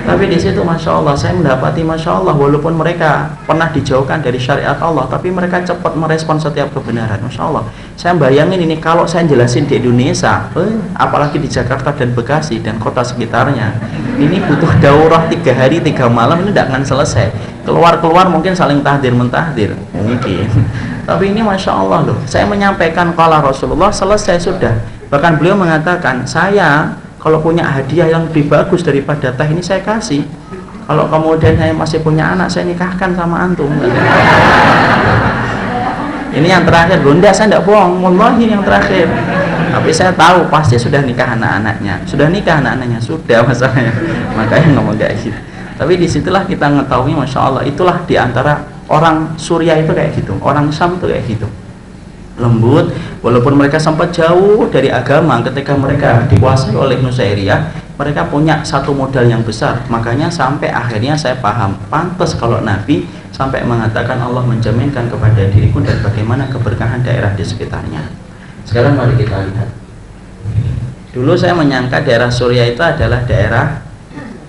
Tapi di situ Masya Allah saya mendapati Masya Allah, walaupun mereka pernah dijauhkan dari syariat Allah, tapi mereka cepat merespon setiap kebenaran. Masya Allah, saya bayangin ini kalau saya jelasin di Indonesia, apalagi di Jakarta dan Bekasi dan kota sekitarnya, ini butuh daurah 3 hari 3 malam, ini tidak akan selesai. Keluar mungkin saling tahdir mentahdir mungkin. Tapi ini Masya Allah loh, saya menyampaikan qala Rasulullah, selesai sudah. Bahkan beliau mengatakan, saya kalau punya hadiah yang lebih bagus daripada teh ini saya kasih. Kalau kemudian saya masih punya anak, saya nikahkan sama antum. Ini yang terakhir, bunda saya tidak bohong, wallahi yang terakhir. Tapi saya tahu pasti sudah nikah anak-anaknya, sudah nikah anak-anaknya, sudah masalahnya. Makanya ngomong kayak gitu. Tapi disitulah kita mengetahui, Masya Allah, itulah diantara orang Suriah itu kayak gitu, orang Syam itu kayak gitu, lembut. Walaupun mereka sempat jauh dari agama, ketika mereka dikuasai oleh Nusairiyah, mereka punya satu modal yang besar. Makanya sampai akhirnya saya paham, pantas kalau Nabi sampai mengatakan Allah menjaminkan kepada diriku dan bagaimana keberkahan daerah di sekitarnya. Sekarang mari kita lihat. Dulu saya menyangka daerah Suriah itu adalah daerah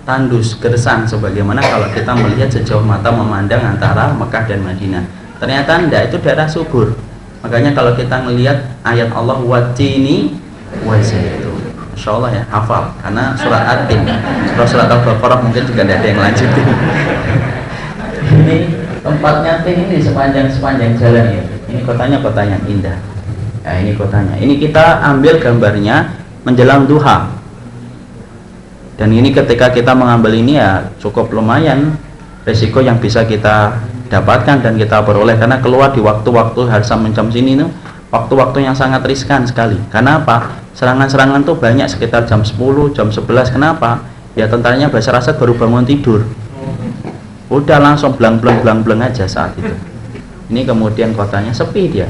tandus, gersang, sebagaimana kalau kita melihat sejauh mata memandang antara Mekah dan Madinah. Ternyata tidak, itu daerah subur. Makanya kalau kita melihat ayat Allah watini wa zaitun, Masya Allah ya, hafal karena surat At-Tin. Kalau surat Al-Baqarah mungkin juga tidak ada yang lanjutin. Ini tempatnya tin ini sepanjang jalan ya. Ini kotanya kota yang indah. Nah, ini kotanya. Ini kita ambil gambarnya menjelang duha. Dan ini ketika kita mengambil ini ya cukup lumayan resiko yang bisa kita dapatkan dan kita peroleh, karena keluar di waktu-waktu hari jam sini tuh waktu-waktu yang sangat riskan sekali. Karena apa? Serangan-serangan tuh banyak sekitar jam 10, jam 11. Kenapa? Ya tentaranya Bashar Asad baru bangun tidur, udah langsung blang-blang aja saat itu. Ini kemudian kotanya sepi dia.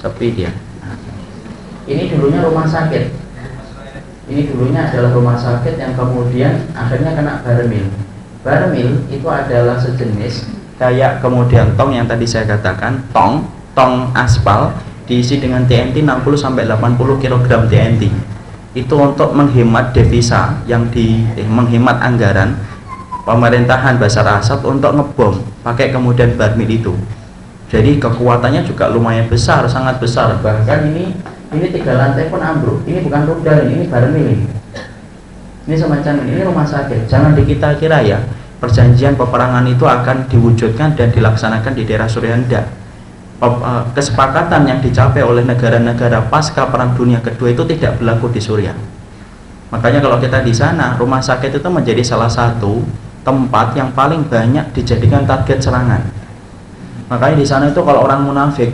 Nah, ini dulunya rumah sakit. Ini dulunya adalah rumah sakit yang kemudian akhirnya kena barmil. Barmil itu adalah sejenis kayak kemudian tong yang tadi saya katakan, tong aspal diisi dengan TNT 60-80 kg TNT. Itu untuk menghemat devisa menghemat anggaran pemerintahan Bashar Asad untuk ngebom pakai kemudian barmil itu. Jadi kekuatannya juga lumayan besar, sangat besar. Bahkan ini 3 lantai pun ambruk. Ini bukan rudal, ini barmil ini. Ini semacam ini rumah sakit. Jangan dikira kira ya perjanjian peperangan itu akan diwujudkan dan dilaksanakan di daerah Suriah. Tidak. Kesepakatan yang dicapai oleh negara-negara pasca Perang Dunia Kedua itu tidak berlaku di Suriah. Makanya kalau kita di sana, rumah sakit itu menjadi salah satu tempat yang paling banyak dijadikan target serangan. Makanya di sana itu kalau orang munafik,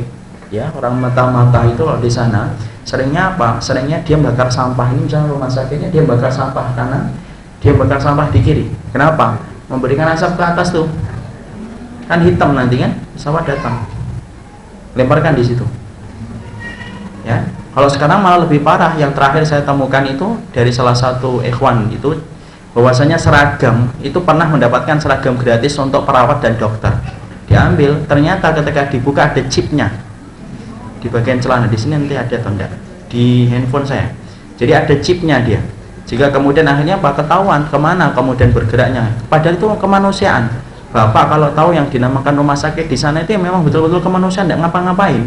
ya orang mata-mata itu kalau di sana seringnya apa? Seringnya dia bakar sampah. Ini misalnya rumah sakitnya, dia bakar sampah kanan, dia bakar sampah di kiri. Kenapa? Memberikan asap ke atas tuh, kan hitam nanti kan pesawat datang, lemparkan di situ. Ya, kalau sekarang malah lebih parah. Yang terakhir saya temukan itu dari salah satu ikhwan itu, bahwasanya seragam itu pernah mendapatkan seragam gratis untuk perawat dan dokter. Diambil, ternyata ketika dibuka ada chipnya di bagian celana. Di sini nanti ada atau enggak di handphone saya. Jadi ada chipnya dia. Jika kemudian akhirnya apa, ketahuan kemana kemudian bergeraknya, padahal itu kemanusiaan. Bapak kalau tahu yang dinamakan rumah sakit di sana itu memang betul-betul kemanusiaan, tidak ngapa-ngapain.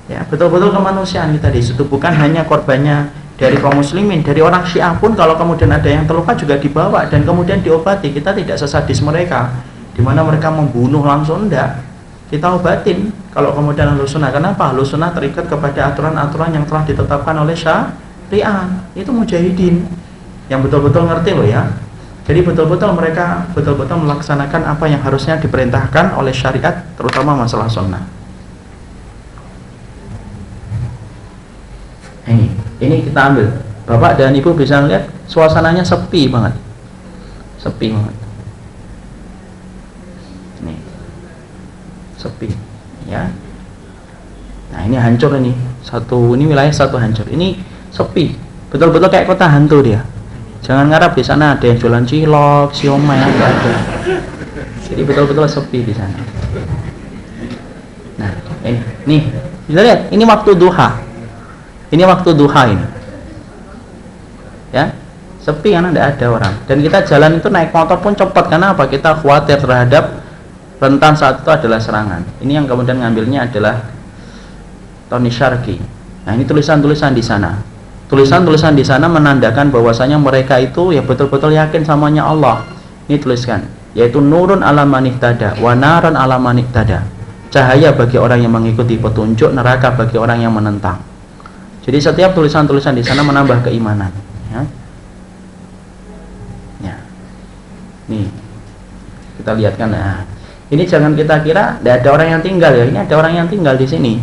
Ya, betul-betul kemanusiaan kita di situ, bukan hanya korbannya dari kaum muslimin, dari orang Syiah pun kalau kemudian ada yang terluka juga dibawa dan kemudian diobati. Kita tidak sesadis mereka, di mana mereka membunuh langsung, enggak. Kita obatin. Kalau kemudian Ahlus Sunnah, kenapa? Ahlus Sunnah terikat kepada aturan-aturan yang telah ditetapkan oleh syariah. Itu mujahidin yang betul-betul ngerti loh ya. Jadi betul-betul mereka betul-betul melaksanakan apa yang harusnya diperintahkan oleh syariat, terutama masalah sunnah. Ini kita ambil. Bapak dan Ibu bisa lihat suasananya sepi banget. Sepi banget. Nih. Sepi, ya. Nah, ini hancur ini. Ini wilayah satu hancur. Ini sepi. Betul-betul kayak kota hantu dia. Jangan ngarap di sana ada yang jualan cilok, siomay, enggak ada. Jadi betul-betul sepi di sana. Nah, ini nih, bisa lihat, ini waktu duha. Ini waktu duha ini. Ya. sepi karena tidak ada orang. Dan kita jalan itu naik motor pun cepat, karena apa? Kita khawatir terhadap rentan saat itu adalah serangan. Ini yang kemudian ngambilnya adalah Tony Sharkey. Nah, ini tulisan-tulisan di sana. Tulisan-tulisan di sana menandakan bahwasanya mereka itu ya betul-betul yakin samanya Allah. Ini tuliskan, yaitu nurun ala man ihtada wa naran ala man ihtada. Cahaya bagi orang yang mengikuti petunjuk, neraka bagi orang yang menentang. Jadi setiap tulisan-tulisan di sana menambah keimanan, ya. Ya. Nih. Kita lihat kan, nah. Ini jangan kita kira tidak ada orang yang tinggal ya. Ini ada orang yang tinggal di sini.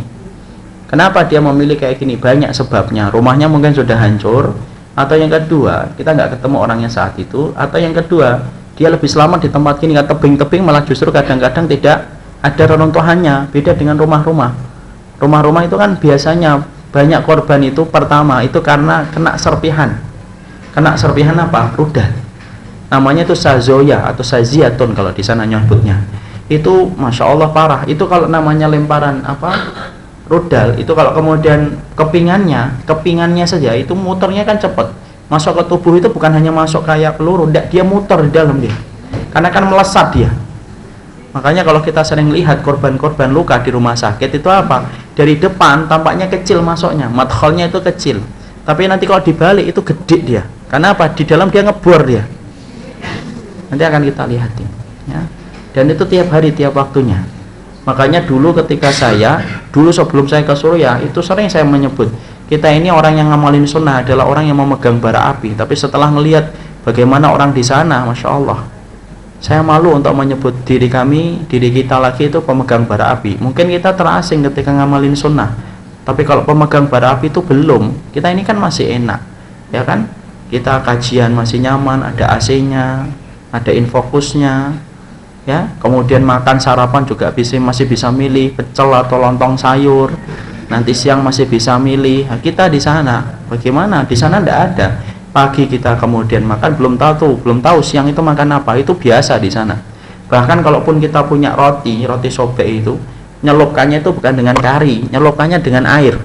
Kenapa dia memilih kayak gini? Banyak sebabnya. Rumahnya mungkin sudah hancur, atau yang kedua, kita nggak ketemu orangnya saat itu, atau yang kedua, dia lebih selamat di tempat ini. Tebing-tebing malah justru kadang-kadang tidak ada reruntuhannya. Beda dengan rumah-rumah. Rumah-rumah itu kan biasanya banyak korban itu pertama itu karena kena serpihan. Kena serpihan apa? Rudal. Namanya itu sazoya atau saziatun kalau di sana nyebutnya. Itu masya Allah parah. Itu kalau namanya lemparan apa? Rudal itu kalau kemudian kepingannya saja itu muternya kan cepat. Masuk ke tubuh itu bukan hanya masuk kayak peluru, dia muter di dalam dia. Karena kan melesat dia. Makanya kalau kita sering lihat korban-korban luka di rumah sakit itu apa? Dari depan tampaknya kecil masuknya, madkhalnya itu kecil. Tapi nanti kalau dibalik itu gede dia. Karena apa? Di dalam dia ngebor dia. Nanti akan kita lihatin, ya. Dan itu tiap hari, tiap waktunya. Makanya dulu ketika sebelum saya ke Suriah, itu sering saya menyebut, kita ini orang yang ngamalin sunnah adalah orang yang memegang bara api. Tapi setelah melihat bagaimana orang di sana, masya Allah, saya malu untuk menyebut diri kita lagi itu pemegang bara api. Mungkin kita terasing ketika ngamalin sunnah, tapi kalau pemegang bara api itu belum. Kita ini kan masih enak, ya kan? Kita kajian masih nyaman, ada AC-nya, ada infokusnya, ya. Kemudian makan sarapan juga masih bisa milih pecel atau lontong sayur. Nanti siang masih bisa milih. Nah, kita di sana bagaimana? Di sana tidak ada. Pagi kita kemudian makan belum tahu siang itu makan apa, itu biasa di sana. Bahkan kalaupun kita punya roti sobek itu, nyelupkannya itu bukan dengan kari, nyelupkannya dengan air.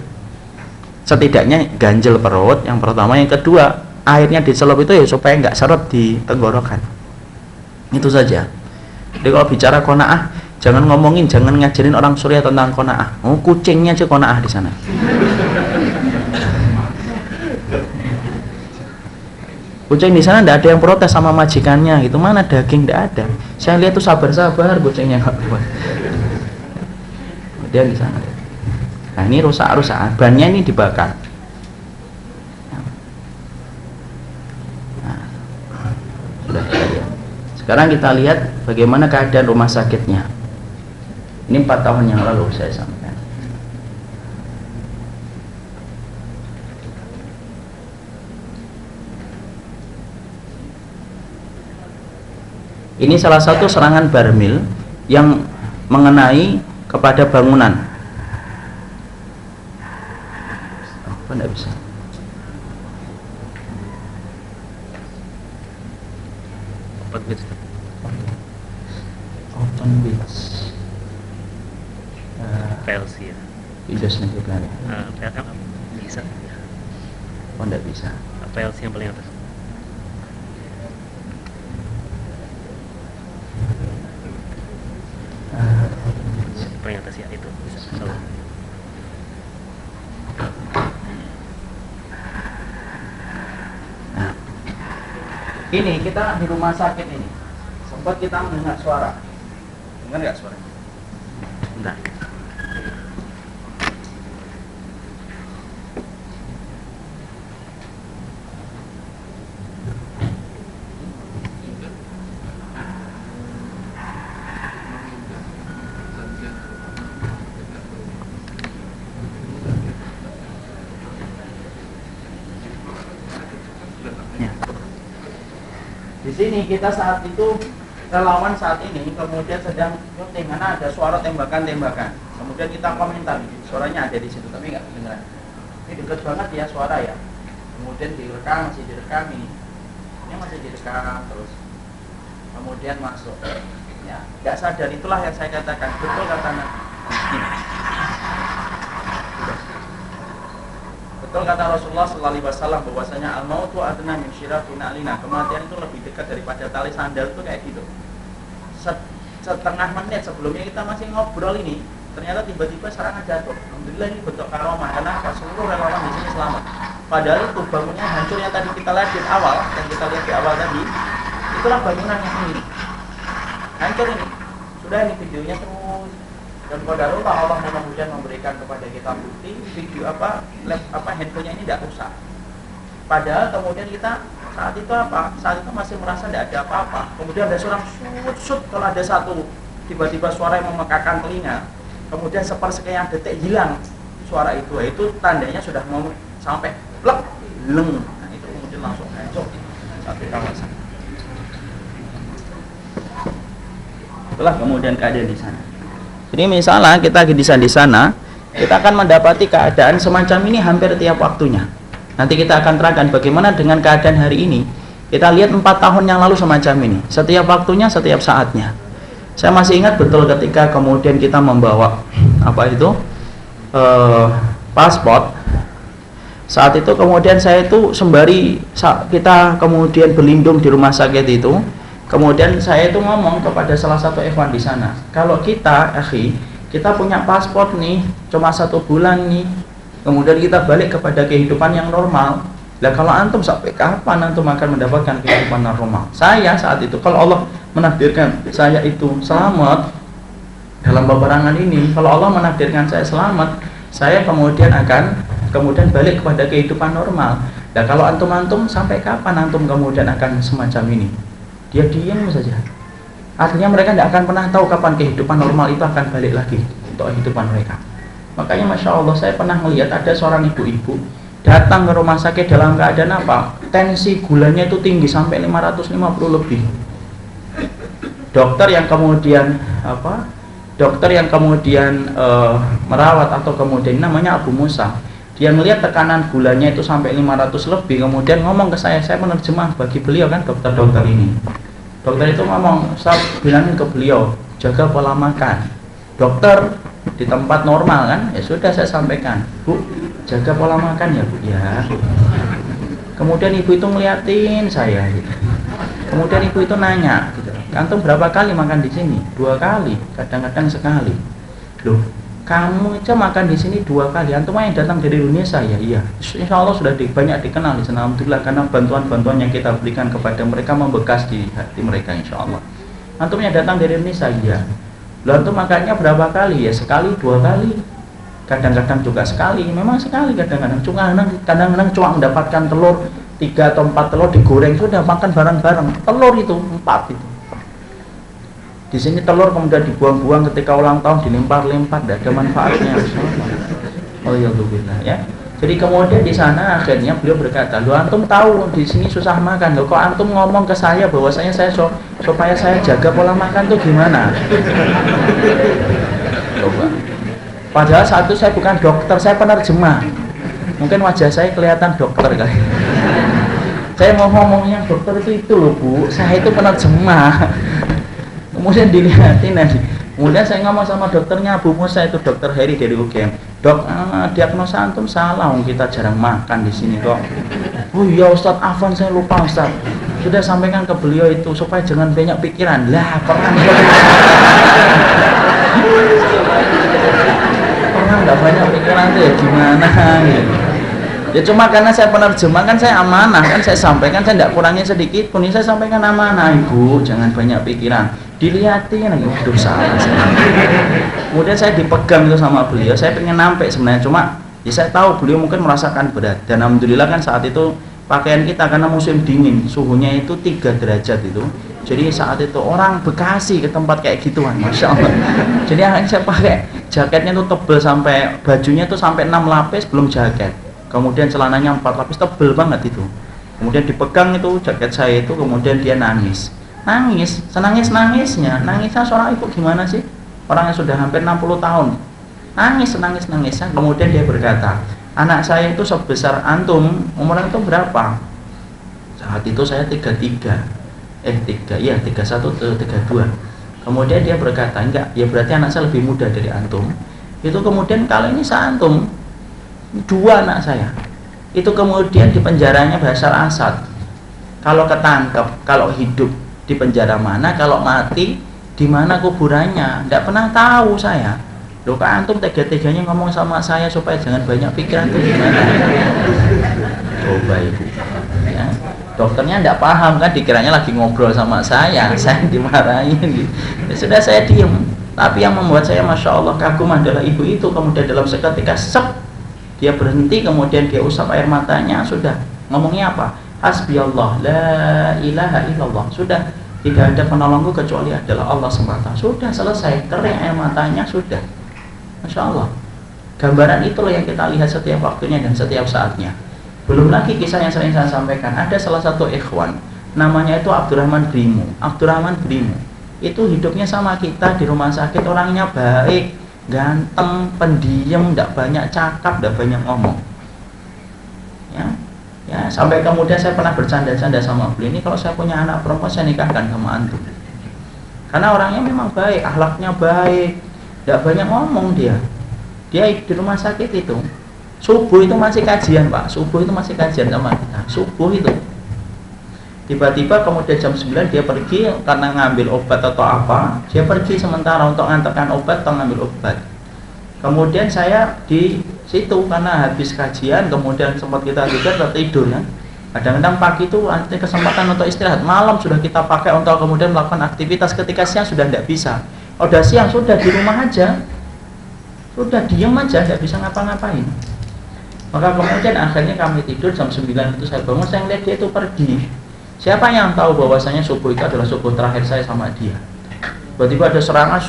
Setidaknya ganjel perut yang pertama, yang kedua airnya dicelup itu ya supaya nggak seret di tenggorokan. Itu saja. Jadi kalau bicara qanaah, jangan ngajarin orang Suriah tentang qanaah. Oh, kucingnya aja qanaah di sana. Kucing di sana tidak ada yang protes sama majikannya, gitu. Mana daging tidak ada. Saya lihat tuh sabar-sabar kucingnya nggak kuat. Dia di sana. Nah, ini rusak, bannya ini dibakar. Nah, sudah ya. Sekarang kita lihat bagaimana keadaan rumah sakitnya. Ini 4 tahun yang lalu saya sampaikan. Ini salah satu serangan barmil yang mengenai kepada bangunan. Apa enggak bisa? Open Beach.
PLC ya.
Windows Negeri Planet.
PLC bisa.
Oh, enggak bisa.
PLC yang paling atas. Paling atas ya itu bisa.
Nah, ini kita di rumah sakit ini sempat kita mendengar suara. Dengar nggak suaranya?
Bentar.
Di sini kita saat itu relawan saat ini kemudian sedang syuting karena ada suara tembakan-tembakan. Kemudian kita komentar, suaranya ada di situ tapi nggak kedengeran. Ini dekat banget ya suara ya. Kemudian direkam, masih direkam ini masih direkam terus. Kemudian masuk. Ya, nggak sadar, itulah yang saya katakan. Betul kata Nabi. Betul kata Rasulullah sallallahu alaihi wasallam bahwasanya al-mautu adna min syirafin alina. Kematian itu lebih dekat daripada tali sandal itu kayak gitu. Setengah menit sebelumnya kita masih ngobrol ini, ternyata tiba-tiba serangan jatuh. Alhamdulillah ini bentuk karomah karena seluruh relawan di sini selamat. Padahal itu bangunnya hancur yang tadi kita lihat di awal, yang kita lihat di awal tadi, itulah bangunan yang ini. Hancur ini. Sudah ini videonya terus. Dan qadarullah Allah kemudian memberikan kepada kita bukti video handphonenya ini tidak rusak. Padahal kemudian kita saat itu masih merasa tidak ada apa-apa. Kemudian ada suara sut kalau ada satu tiba-tiba suara yang memekakan telinga. Kemudian sepersekian detik hilang suara itu tandanya sudah mau sampai plek leng. Nah itu kemudian langsung hancur satu kawasan. Itulah kemudian keadaan di sana. Jadi misalnya kita di sana, kita akan mendapati keadaan semacam ini hampir tiap waktunya. Nanti kita akan terangkan bagaimana dengan keadaan hari ini. Kita lihat 4 tahun yang lalu semacam ini. Setiap waktunya, setiap saatnya. Saya masih ingat betul ketika kemudian kita membawa paspor. Saat itu kemudian saya itu sembari kita kemudian berlindung di rumah sakit itu. Kemudian saya itu ngomong kepada salah satu ikhwan di sana, kalau kita punya paspor nih, cuma 1 bulan nih, kemudian kita balik kepada kehidupan yang normal. Lah kalau antum sampai kapan antum akan mendapatkan kehidupan normal? Saya saat itu, kalau Allah menakdirkan saya itu selamat dalam peperangan ini, kalau Allah menakdirkan saya selamat, saya kemudian akan balik kepada kehidupan normal. Lah kalau antum sampai kapan antum kemudian akan semacam ini? Dia diam saja. Artinya mereka tidak akan pernah tahu kapan kehidupan normal itu akan balik lagi untuk kehidupan mereka. Makanya Masya Allah, saya pernah melihat ada seorang ibu-ibu datang ke rumah sakit dalam keadaan apa? Tensi gulanya itu tinggi sampai 550 lebih. Dokter yang kemudian merawat atau kemudian namanya Abu Musa, dia melihat tekanan gulanya itu sampai 500 lebih, kemudian ngomong ke saya menerjemah bagi beliau kan dokter ini. Dokter itu ngomong, saya bilangin ke beliau, jaga pola makan. Dokter di tempat normal kan, ya sudah saya sampaikan, Bu, jaga pola makan ya Bu ya. Kemudian ibu itu ngeliatin saya gitu. Kemudian ibu itu nanya gitu, antum berapa kali makan di sini? 2 kali, kadang-kadang sekali. Loh, kamu aja makan di sini 2 kali, antum yang datang dari Indonesia ya? Iya. Insya Allah sudah banyak dikenal di sana, alhamdulillah, karena bantuan-bantuan yang kita berikan kepada mereka membekas di hati mereka, insya Allah. Antum yang datang dari Indonesia, iya. Lalu antum makannya berapa kali? Ya sekali, 2 kali, kadang-kadang juga sekali. Memang sekali kadang-kadang cuma mendapatkan telur 3 atau 4 telur digoreng, sudah makan bareng-bareng. Telur itu 4 itu. Di sini telur kemudian dibuang-buang ketika ulang tahun, dilempar-lempar, tidak ada manfaatnya. Alhamdulillah ya. Jadi kemudian di sana akhirnya beliau berkata, "Lu antum tahu di sini susah makan, loh kok antum ngomong ke saya bahwasanya supaya saya jaga pola makan tuh gimana?" Coba. Padahal saat itu saya bukan dokter, saya penerjemah. Mungkin wajah saya kelihatan dokter kali. Saya mau ngomong yang dokter itu loh Bu, saya itu penerjemah. Kemudian dilihatin nanti. Kemudian saya ngomong sama dokternya Abu Musa itu, Dokter Heri dari UGM. Dok, diagnosa antum salah, kita jarang makan di sini kok. Oh iya Ustadz, Afwan saya lupa Ustadz. Sudah sampaikan ke beliau itu supaya jangan banyak pikiran. Lah, pernah nggak banyak pikiran tuh ya gimana gitu. Ya cuma karena saya penerjemah kan saya amanah kan, saya sampaikan, saya tidak kurangnya sedikit pun, saya sampaikan amanah. Ibu jangan banyak pikiran, dilihatin lagi, waduh salah. Kemudian saya dipegang itu sama beliau, saya pengen nampek sebenarnya, cuma ya saya tahu beliau mungkin merasakan berat. Dan alhamdulillah kan saat itu pakaian kita karena musim dingin, suhunya itu 3 derajat itu. Jadi saat itu orang Bekasi ke tempat kayak gituan, Masya Allah. Jadi akhirnya saya pakai jaketnya itu tebel sampai bajunya itu sampai 6 lapis belum jaket. Kemudian celananya 4 lapis, tebel banget itu. Kemudian dipegang itu jaket saya itu, kemudian dia nangis, senangis-nangisnya seorang ibu gimana sih? Orang yang sudah hampir 60 tahun, nangis-nangisnya. Kemudian dia berkata, anak saya itu sebesar antum, umur antum berapa? Saat itu saya 31 atau 32. Kemudian dia berkata, enggak, ya berarti anak saya lebih muda dari antum. Itu kemudian kali ini saya antum 2 anak saya. itu kemudian di penjaranya Bashar Asad. Kalau ketangkep, kalau hidup di penjara mana, kalau mati di mana kuburannya, tidak pernah tahu saya. Loh, kok antum tega-teganya ngomong sama saya supaya jangan banyak pikiran tuh gimana? Coba ibu, ya. Dokternya tidak paham kan, dikiranya lagi ngobrol sama saya dimarahin gitu. Ya sudah, saya diem. Tapi yang membuat saya Masya Allah kagum adalah ibu itu kemudian dalam seketika dia berhenti, kemudian dia usap air matanya, sudah. Ngomongnya apa? Hasbiyallah, la ilaha illallah. Sudah, tidak ada penolongku kecuali adalah Allah semata. Sudah selesai, kering air matanya, sudah. Masya Allah. Gambaran itulah yang kita lihat setiap waktunya dan setiap saatnya. Belum lagi kisah yang sering saya sampaikan, ada salah satu ikhwan, namanya itu Abdurrahman Brimo. Abdurrahman Brimo itu hidupnya sama kita di rumah sakit, orangnya baik, ganteng, pendiam, tidak banyak cakap, tidak banyak ngomong. Ya, sampai kemudian saya pernah bercanda-canda sama beliau, ini kalau saya punya anak perempuan saya nikahkan sama antum. Karena orangnya memang baik, akhlaknya baik, tidak banyak ngomong dia. Dia di rumah sakit itu subuh itu masih kajian Pak, subuh itu masih kajian sama kita, subuh itu. Tiba-tiba kemudian jam 9 dia pergi karena ngambil obat atau apa, dia pergi sementara untuk ngantarkan obat atau ngambil obat. Kemudian saya di situ karena habis kajian, kemudian sempat kita tidur ya. Kadang-kadang pagi itu nanti kesempatan untuk istirahat, malam sudah kita pakai untuk kemudian melakukan aktivitas, ketika siang sudah tidak bisa. Udah siang sudah di rumah aja, sudah diem aja, tidak bisa ngapa-ngapain. Maka kemudian akhirnya kami tidur jam 9 itu saya bangun, saya lihat dia itu pergi. Siapa yang tahu bahwasanya subuh itu adalah subuh terakhir saya sama dia. Tiba-tiba ada serangan,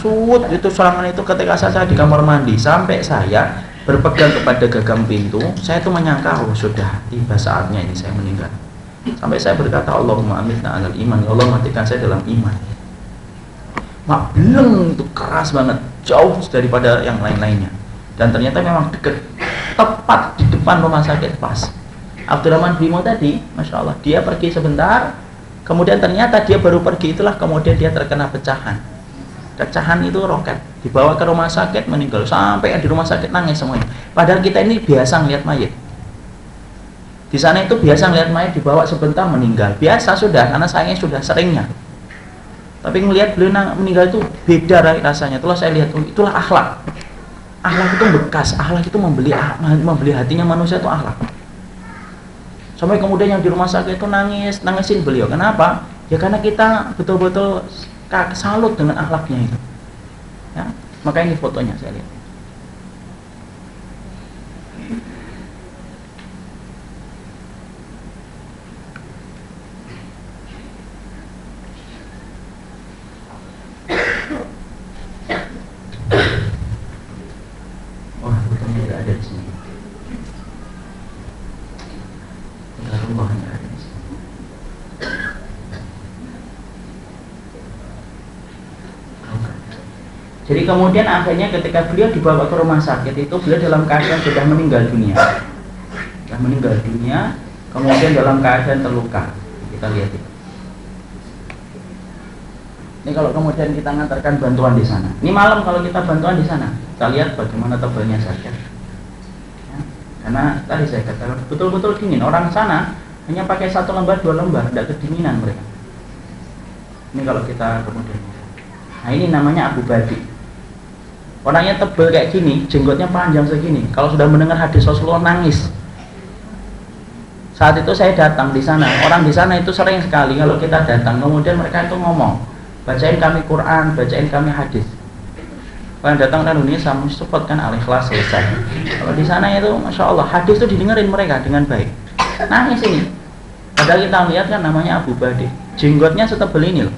itu serangan itu ketika saya di kamar mandi, sampai saya berpegang kepada gagang pintu, saya itu menyangka, oh sudah tiba saatnya ini saya meninggal. Sampai saya berkata, Allahumma amitna alal iman, ya Allah matikan saya dalam iman. Mak beleng itu keras banget, jauh daripada yang lain-lainnya. Dan ternyata memang dekat, tepat di depan rumah sakit pas. Abdurrahman Brimo tadi, Masya Allah, dia pergi sebentar, kemudian ternyata dia baru pergi itulah kemudian dia terkena pecahan. Pecahan itu roket, dibawa ke rumah sakit, meninggal. Sampai di rumah sakit nangis semuanya. Padahal kita ini biasa ngeliat mayat. Di sana itu biasa ngeliat mayat dibawa sebentar meninggal. Biasa sudah, karena saya sudah seringnya. Tapi ngelihat beliau meninggal itu beda rasanya. Itulah saya lihat, itulah akhlak. Akhlak itu bekas, akhlak itu membeli hatinya manusia itu akhlak. Sampai kemudian yang di rumah sakit itu nangisin beliau. Kenapa? Ya karena kita betul-betul salut dengan akhlaknya itu. Ya, maka ini fotonya saya lihat. Wah, fotonya tidak ada di sini. Jadi kemudian akhirnya ketika beliau dibawa ke rumah sakit itu beliau dalam keadaan sudah meninggal dunia. Sudah meninggal dunia, kemudian dalam keadaan terluka. Kita lihat itu. Ini kalau kemudian kita ngantarkan bantuan di sana. Ini malam kalau kita bantuan di sana, kita lihat bagaimana tebalnya saja. Ya, karena tadi saya katakan betul-betul dingin. Orang sana hanya pakai 1 lembar, 2 lembar, tidak kedinginan mereka. Ini kalau kita kemudian. Nah ini namanya Abu Badi. Orangnya tebal kayak gini, jenggotnya panjang segini. Kalau sudah mendengar hadis Rasulullah nangis. Saat itu saya datang di sana. Orang di sana itu sering sekali kalau kita datang, kemudian mereka itu ngomong, bacain kami Quran, bacain kami hadis. Kalau datang ke Indonesia, support kan Al-Ikhlas selesai. Kalau di sana itu, Masya Allah, hadis itu didengerin mereka dengan baik. Nangis ini. Padahal kita lihat kan namanya Abu Badi. Jenggotnya setebal ini loh.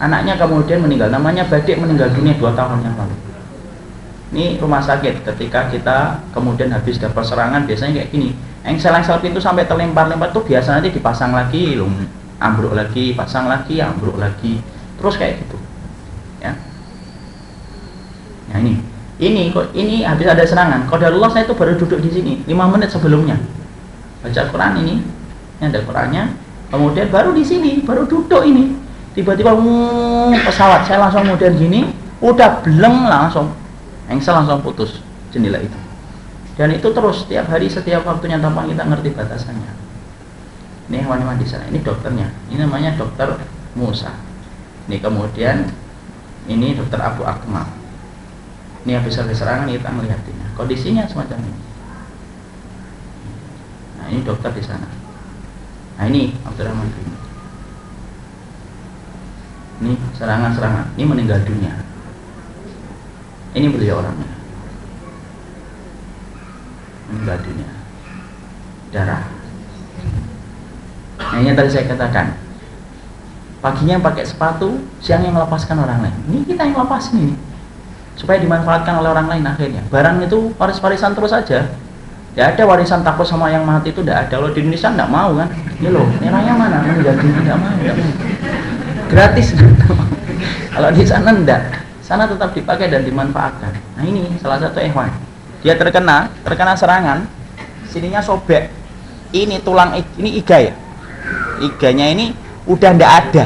Anaknya kemudian meninggal, namanya Badik, meninggal dunia 2 tahun yang lalu. Ini rumah sakit, ketika kita kemudian habis dapat serangan, biasanya kayak gini, engsel-engsel pintu sampai terlempar-lempar tuh biasa nanti dipasang lagi, ambruk lagi, pasang lagi, ambruk lagi, terus kayak gitu. Ya. Nah ini habis ada serangan. Qadarullah saya itu baru duduk di sini 5 menit sebelumnya baca Quran ini ada Qurannya, kemudian baru di sini, baru duduk ini. Tiba-tiba pesawat, saya langsung kemudian gini, udah bleng langsung, engsel langsung putus jendela itu. Dan itu terus setiap hari, setiap waktunya tanpa kita ngerti batasannya. Ini hewan-hewan di sana, ini dokternya. Ini namanya dokter Musa. Ini kemudian ini dokter Abu Akmal. Ini habis serangan kita melihat ini. Kondisinya semacam ini. Nah, ini dokter di sana. Nah, ini Abdurrahman bin. Ini serangan-serangan, ini meninggal dunia. Ini beliau orangnya. Meninggal dunia. Darah. Nah, ini yang tadi saya katakan. Paginya pakai sepatu, siangnya melepaskan orang lain. Ini kita yang lepas ini. Supaya dimanfaatkan oleh orang lain akhirnya. Barang itu waris-warisan terus saja. Tidak ada warisan takut sama yang mati itu, tidak ada. Kalau di Indonesia tidak mau kan. Ini loh, merahnya mana? Meninggal dunia tidak mau. Gratis. Kalau di sana tidak. Sana tetap dipakai dan dimanfaatkan. Nah, ini salah satu hewan. Dia terkena serangan, sininya sobek. Ini tulang, ini iga ya. Iganya ini udah tidak ada.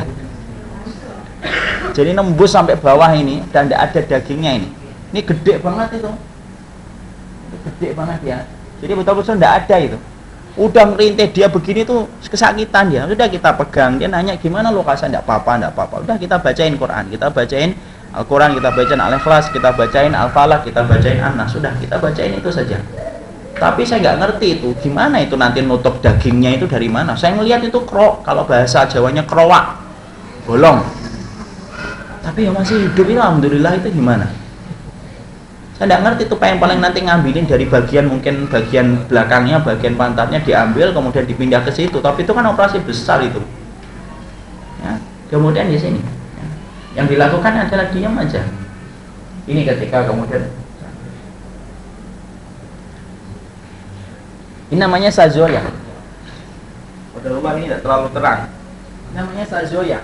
Jadi nembus sampai bawah ini dan tidak ada dagingnya ini. Ini gede banget itu. Ini gede banget ya. Jadi betul-betul tidak ada itu. Udah merintih dia begini tuh kesakitan dia. Sudah kita pegang, dia nanya gimana lo kasih, tidak apa-apa. Udah kita bacain Quran, kita bacain Al-Quran, kita bacain Al-Ikhlas, kita bacain Al-Falaq, kita bacain An-Nas. Sudah kita bacain itu saja. Tapi saya nggak ngerti itu gimana itu nanti nutup dagingnya itu dari mana. Saya ngelihat itu krok, kalau bahasa Jawanya krowak, bolong. Tapi ya masih hidup itu, alhamdulillah. Itu gimana? Saya tidak ngerti itu paling nanti ngambilin dari bagian, mungkin bagian belakangnya, bagian pantatnya diambil kemudian dipindah ke situ. Tapi itu kan operasi besar itu. Ya, kemudian di sini ya, yang dilakukan adalah diam aja. Ini ketika kemudian ini namanya sazoya. Pada rumah ini tidak terlalu terang. Ini namanya sazoya.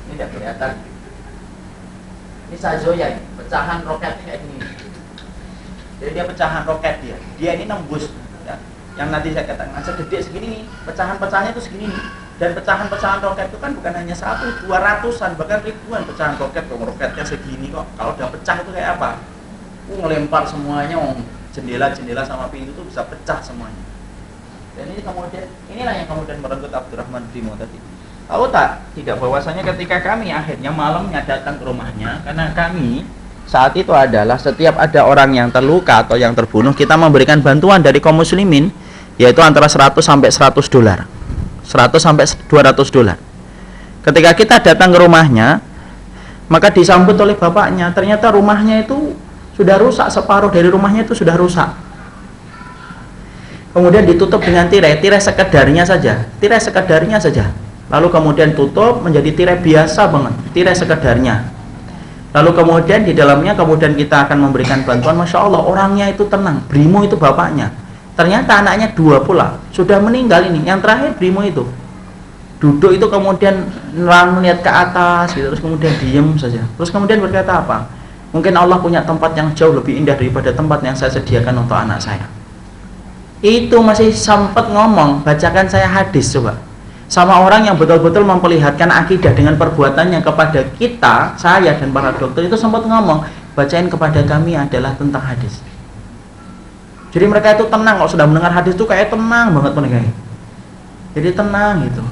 Ini tidak kelihatan. Ini sazoya, ini pecahan roket kayak gini. Jadi dia pecahan roket dia. Dia ini nembus ya. Yang nanti saya katakan segede segini nih, pecahan-pecahannya itu segini nih. Dan pecahan-pecahan roket itu kan bukan hanya 1, 200-an, bahkan ribuan pecahan roket. Roketnya segini kok. Kalau udah pecah itu kayak apa? Ngelempar semuanya, jendela-jendela sama pintu itu bisa pecah semuanya. Dan ini kemudian, inilah yang kemudian merenggut Abdurrahman bin tadi. Tahu tak? Tidak, bahwasanya ketika kami akhirnya malamnya datang ke rumahnya, karena kami saat itu adalah setiap ada orang yang terluka atau yang terbunuh, kita memberikan bantuan dari kaum muslimin, yaitu antara 100 sampai 100 dolar. 100 sampai 200 dolar. Ketika kita datang ke rumahnya, maka disambut oleh bapaknya. Ternyata rumahnya itu sudah rusak, separuh dari rumahnya itu sudah rusak. Kemudian ditutup dengan tirai sekedarnya saja. Lalu kemudian tutup menjadi tirai biasa banget, tirai sekedarnya. Lalu kemudian di dalamnya kemudian kita akan memberikan bantuan. Masya Allah, orangnya itu tenang. Brimo itu bapaknya. Ternyata anaknya 2 pula sudah meninggal ini. Yang terakhir Brimo itu duduk itu kemudian melihat ke atas gitu, terus kemudian diem saja. Terus kemudian berkata apa? Mungkin Allah punya tempat yang jauh lebih indah daripada tempat yang saya sediakan untuk anak saya. Itu masih sempat ngomong, bacakan saya hadis coba. Sama orang yang betul-betul memperlihatkan akidah dengan perbuatannya kepada kita, saya dan para dokter itu sempat ngomong, bacain kepada kami adalah tentang hadis. Jadi mereka itu tenang, kalau sudah mendengar hadis itu kayak tenang banget mereka. Jadi tenang gitu.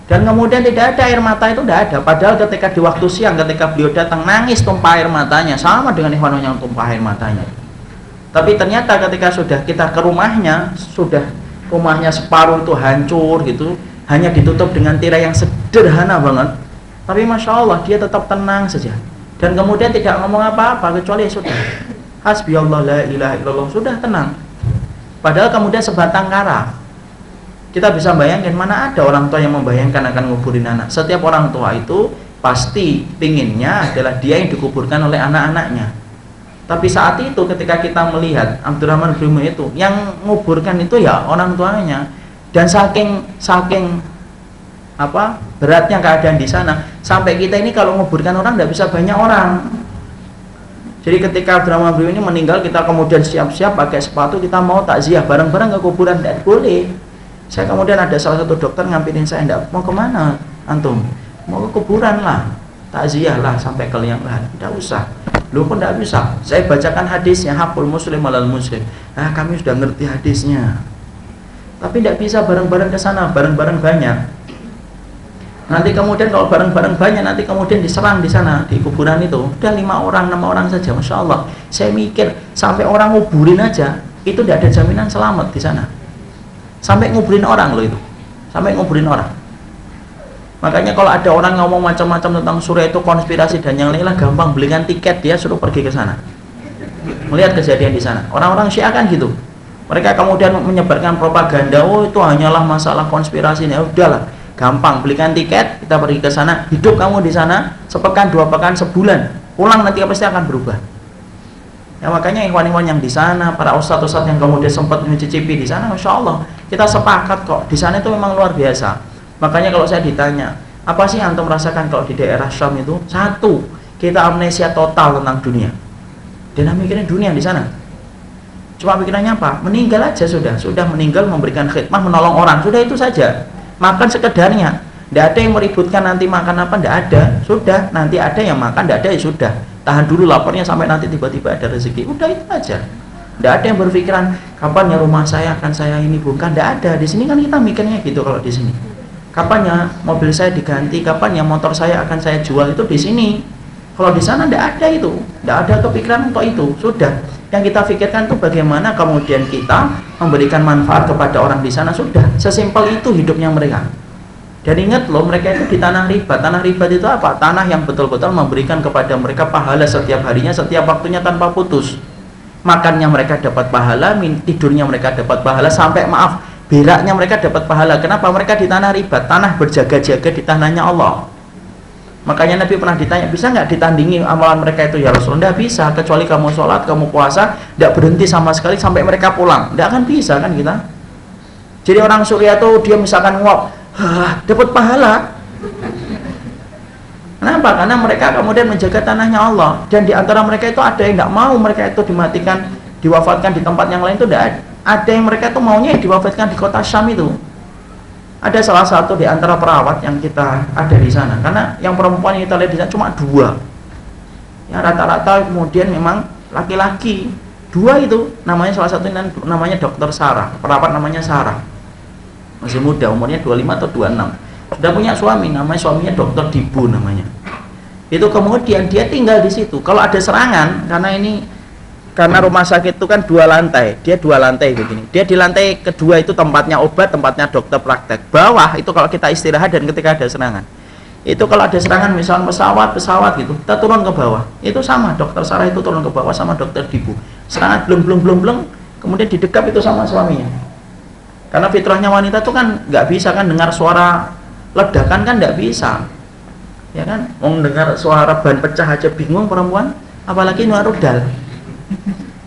Dan kemudian tidak ada air mata, itu tidak ada. Padahal ketika di waktu siang, ketika beliau datang nangis tumpah air matanya, sama dengan hewan yang tumpah air matanya. Tapi ternyata ketika sudah kita ke rumahnya, sudah rumahnya separuh itu hancur gitu, hanya ditutup dengan tirai yang sederhana banget. Tapi Masya Allah dia tetap tenang saja. Dan kemudian tidak ngomong apa-apa, kecuali sudah hasbiyallah la ilaha illallah, sudah tenang. Padahal kemudian sebatang kara. Kita bisa bayangkan, mana ada orang tua yang membayangkan akan nguburin anak. Setiap orang tua itu pasti pinginnya adalah dia yang dikuburkan oleh anak-anaknya. Tapi saat itu ketika kita melihat Abdurrahman bin itu yang nguburkan itu ya orang tuanya. Dan saking beratnya keadaan di sana, sampai kita ini kalau nguburkan orang tidak bisa banyak orang. Jadi ketika Abdurrahman bin ini meninggal, kita kemudian siap-siap pakai sepatu, kita mau takziah bareng-bareng ke kuburan, tidak boleh. Saya kemudian ada salah satu dokter ngampirin saya, enggak, mau kemana antum? Mau ke kuburan lah, takziah lah sampai ke liang lahat. Tidak usah. Loh kok tidak bisa? Saya bacakan hadisnya, haqul muslim alal muslim. Nah, kami sudah ngerti hadisnya. Tapi tidak bisa bareng-bareng ke sana, bareng-bareng banyak. Nanti kemudian kalau bareng-bareng banyak, nanti kemudian diserang di sana, di kuburan itu. Udah 5 orang, 6 orang saja, Masya Allah. Saya mikir, sampai orang nguburin aja, itu tidak ada jaminan selamat di sana. Sampai nguburin orang loh itu. Sampai nguburin orang. Makanya kalau ada orang ngomong macam-macam tentang surya itu konspirasi dan yang lain lah, gampang belikan tiket, dia suruh pergi ke sana. Melihat kejadian di sana. Orang-orang Syiah kan gitu. Mereka kemudian menyebarkan propaganda, oh itu hanyalah masalah konspirasi. Ya udahlah, gampang belikan tiket, kita pergi ke sana, hidup kamu di sana sepekan, 2 pekan, sebulan. Pulang nanti pasti akan berubah. Ya makanya ikhwan-ikhwan yang di sana, para ustadz-ustadz yang kemudian sempat mencicipi di sana, Masya Allah, kita sepakat kok, di sana itu memang luar biasa. Makanya kalau saya ditanya, apa sih yang antum merasakan kalau di daerah Syam itu? 1, kita amnesia total tentang dunia. Dan mikirnya dunia di sana. Cuma pikirannya apa? Meninggal aja sudah meninggal, memberikan khidmah, menolong orang, sudah itu saja. Makan sekedarnya. Tidak ada yang meributkan nanti makan apa, tidak ada. Sudah, nanti ada yang makan, tidak ada ya sudah. Tahan dulu laparnya sampai nanti tiba-tiba ada rezeki. Udah itu aja. Tidak ada yang berpikiran kapan ya rumah saya akan saya ini, bukan. Tidak ada. Di sini kan kita mikirnya gitu kalau di sini. Kapan ya mobil saya diganti, kapan ya motor saya akan saya jual, itu di sini. Kalau di sana tidak ada itu, tidak ada kepikiran untuk itu. Sudah, yang kita pikirkan itu bagaimana kemudian kita memberikan manfaat kepada orang di sana. Sudah, sesimpel itu hidupnya mereka. Dan ingat loh, mereka itu di tanah ribat. Tanah ribat itu apa? Tanah yang betul-betul memberikan kepada mereka pahala setiap harinya, setiap waktunya tanpa putus. Makannya mereka dapat pahala, tidurnya mereka dapat pahala, sampai beraknya mereka dapat pahala. Kenapa? Mereka di tanah ribat, tanah berjaga-jaga di tanahnya Allah. Makanya Nabi pernah ditanya, bisa nggak ditandingi amalan mereka itu? Ya Rasulullah, tidak bisa, kecuali kamu sholat, kamu puasa, tidak berhenti sama sekali sampai mereka pulang. Tidak akan bisa kan kita. Jadi orang Suriah itu dia misalkan nguap, dapat pahala. Kenapa? Karena mereka kemudian menjaga tanahnya Allah. Dan di antara mereka itu ada yang tidak mau mereka itu dimatikan, diwafatkan di tempat yang lain, itu tidak ada. Ada yang mereka tuh maunya diwafatkan di kota Syam itu. Ada salah satu di antara perawat yang kita ada di sana. Karena yang perempuan yang kita lihat di sana cuma 2. Ya rata-rata kemudian memang laki-laki. 2 itu namanya, salah satu namanya Dokter Sarah. Perawat namanya Sarah. Masih muda, umurnya 25 atau 26. Sudah punya suami, namanya suaminya Dokter Dibu namanya. Itu kemudian dia tinggal di situ. Kalau ada serangan, karena rumah sakit itu kan 2 lantai, dia 2 lantai begini. Dia di lantai kedua itu tempatnya obat, tempatnya dokter praktek. Bawah itu kalau kita istirahat dan ketika ada serangan. Itu kalau ada serangan misalnya pesawat gitu, kita turun ke bawah. Itu sama, Dokter Sarah itu turun ke bawah sama Dokter Dibu. Serangan belum, kemudian didekap itu sama suaminya. Karena fitrahnya wanita itu kan nggak bisa kan dengar suara ledakan, kan nggak bisa. Ya kan? Mau dengar suara ban pecah aja bingung perempuan, apalagi nuar rudal.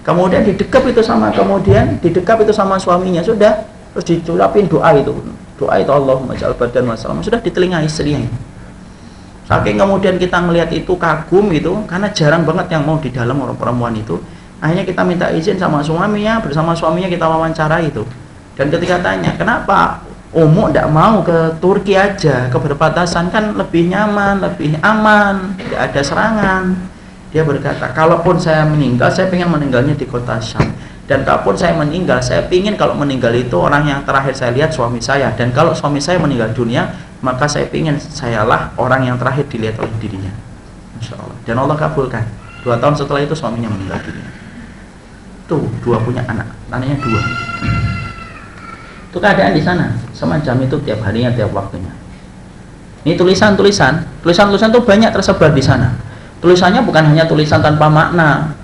Kemudian didekap itu sama suaminya, sudah, terus dicurapin doa itu Allahumma ja'al badan wassalam, sudah di telinga istrinya. Saking kemudian kita melihat itu kagum itu, karena jarang banget yang mau di dalam orang perempuan itu. Akhirnya kita minta izin sama suaminya, bersama suaminya kita wawancara itu. Dan ketika tanya, kenapa Umu tidak mau ke Turki aja, ke perbatasan kan lebih nyaman, lebih aman, tidak ada serangan. Dia berkata, kalaupun saya meninggal, saya ingin meninggalnya di kota Syam. Dan kalaupun saya meninggal, saya ingin kalau meninggal itu orang yang terakhir saya lihat suami saya. Dan kalau suami saya meninggal dunia, maka saya ingin sayalah orang yang terakhir dilihat oleh dirinya. Masya Allah. Dan Allah kabulkan. 2 tahun setelah itu suaminya meninggal dunia. Tuh, 2 punya anak, anaknya 2. Itu keadaan di sana. Semacam itu tiap harinya, tiap waktunya. Ini tulisan-tulisan itu banyak tersebar di sana. Tulisannya bukan hanya tulisan tanpa makna,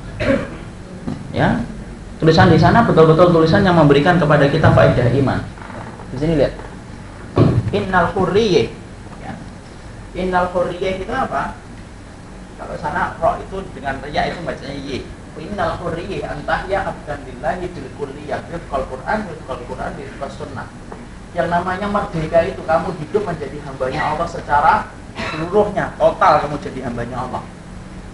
ya. Tulisan di sana betul-betul tulisan yang memberikan kepada kita faedah iman. Di sini lihat, innal hurriyah. Ya. Innal hurriyah itu apa? Kalau sana roh itu dengan ya itu bacanya y. Innal hurriyah antahya abdan lillahi bil kulliyah bil Quran bil sunnah. Yang namanya merdeka itu kamu hidup menjadi hambanya Allah secara seluruhnya, total kamu jadi hambanya Allah.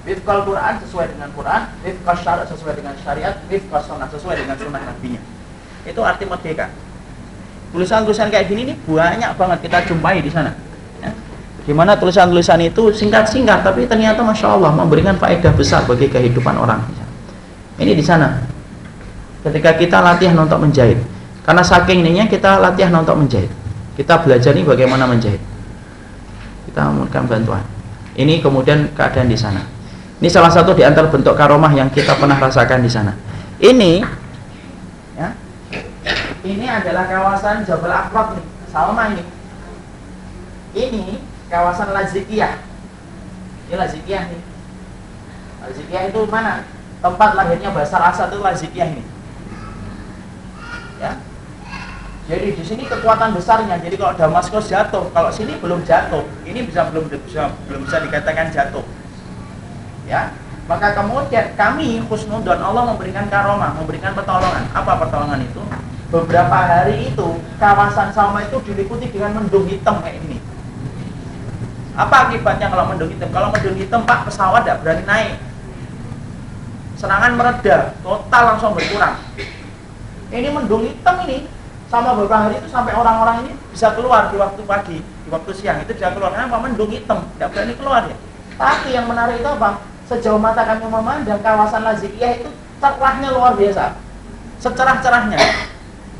Wifqal Quran sesuai dengan Quran, wifqal syariat sesuai dengan syariat, wifqal sunnah sesuai dengan sunnah nabinya. Itu arti merdeka. Tulisan-tulisan kayak gini nih banyak banget kita jumpai di sana. Ya. Gimana tulisan-tulisan itu singkat-singkat, tapi ternyata Masya Allah memberikan faedah besar bagi kehidupan orang. Ini di sana. Ketika kita latihan untuk menjahit, karena saking ininya kita latihan untuk menjahit. Kita belajar ini bagaimana menjahit. Kita memberikan bantuan. Ini kemudian keadaan di sana. Ini salah satu di antara bentuk karomah yang kita pernah rasakan di sana. Ini, ya, ini adalah kawasan Jabal Akrab nih, sama ini. Ini kawasan Lazikiyah. Ini Lazikiyah nih. Lazikiyah itu mana? Tempat lahirnya Bashar Asad itu Lazikiyah ini. Ya. Jadi di sini kekuatan besarnya. Jadi kalau Damaskus jatuh, kalau sini belum jatuh, ini belum bisa dikatakan jatuh. Ya. Maka kemudian kami husnudon, Allah memberikan karomah, memberikan pertolongan. Apa pertolongan itu? Beberapa hari itu kawasan Salma itu diliputi dengan mendung hitam kayak ini. Apa akibatnya kalau mendung hitam? Kalau mendung hitam, Pak, pesawat tidak berani naik. Serangan mereda, total langsung berkurang. Ini mendung hitam ini, sama beberapa hari itu sampai orang-orang ini bisa keluar di waktu pagi, di waktu siang itu bisa keluar. Kenapa? Mendung hitam, tidak berani keluar ya. Tapi yang menarik itu apa? Sejauh mata kami memandang kawasan Lazikiyah itu cerahnya luar biasa, secerah-cerahnya.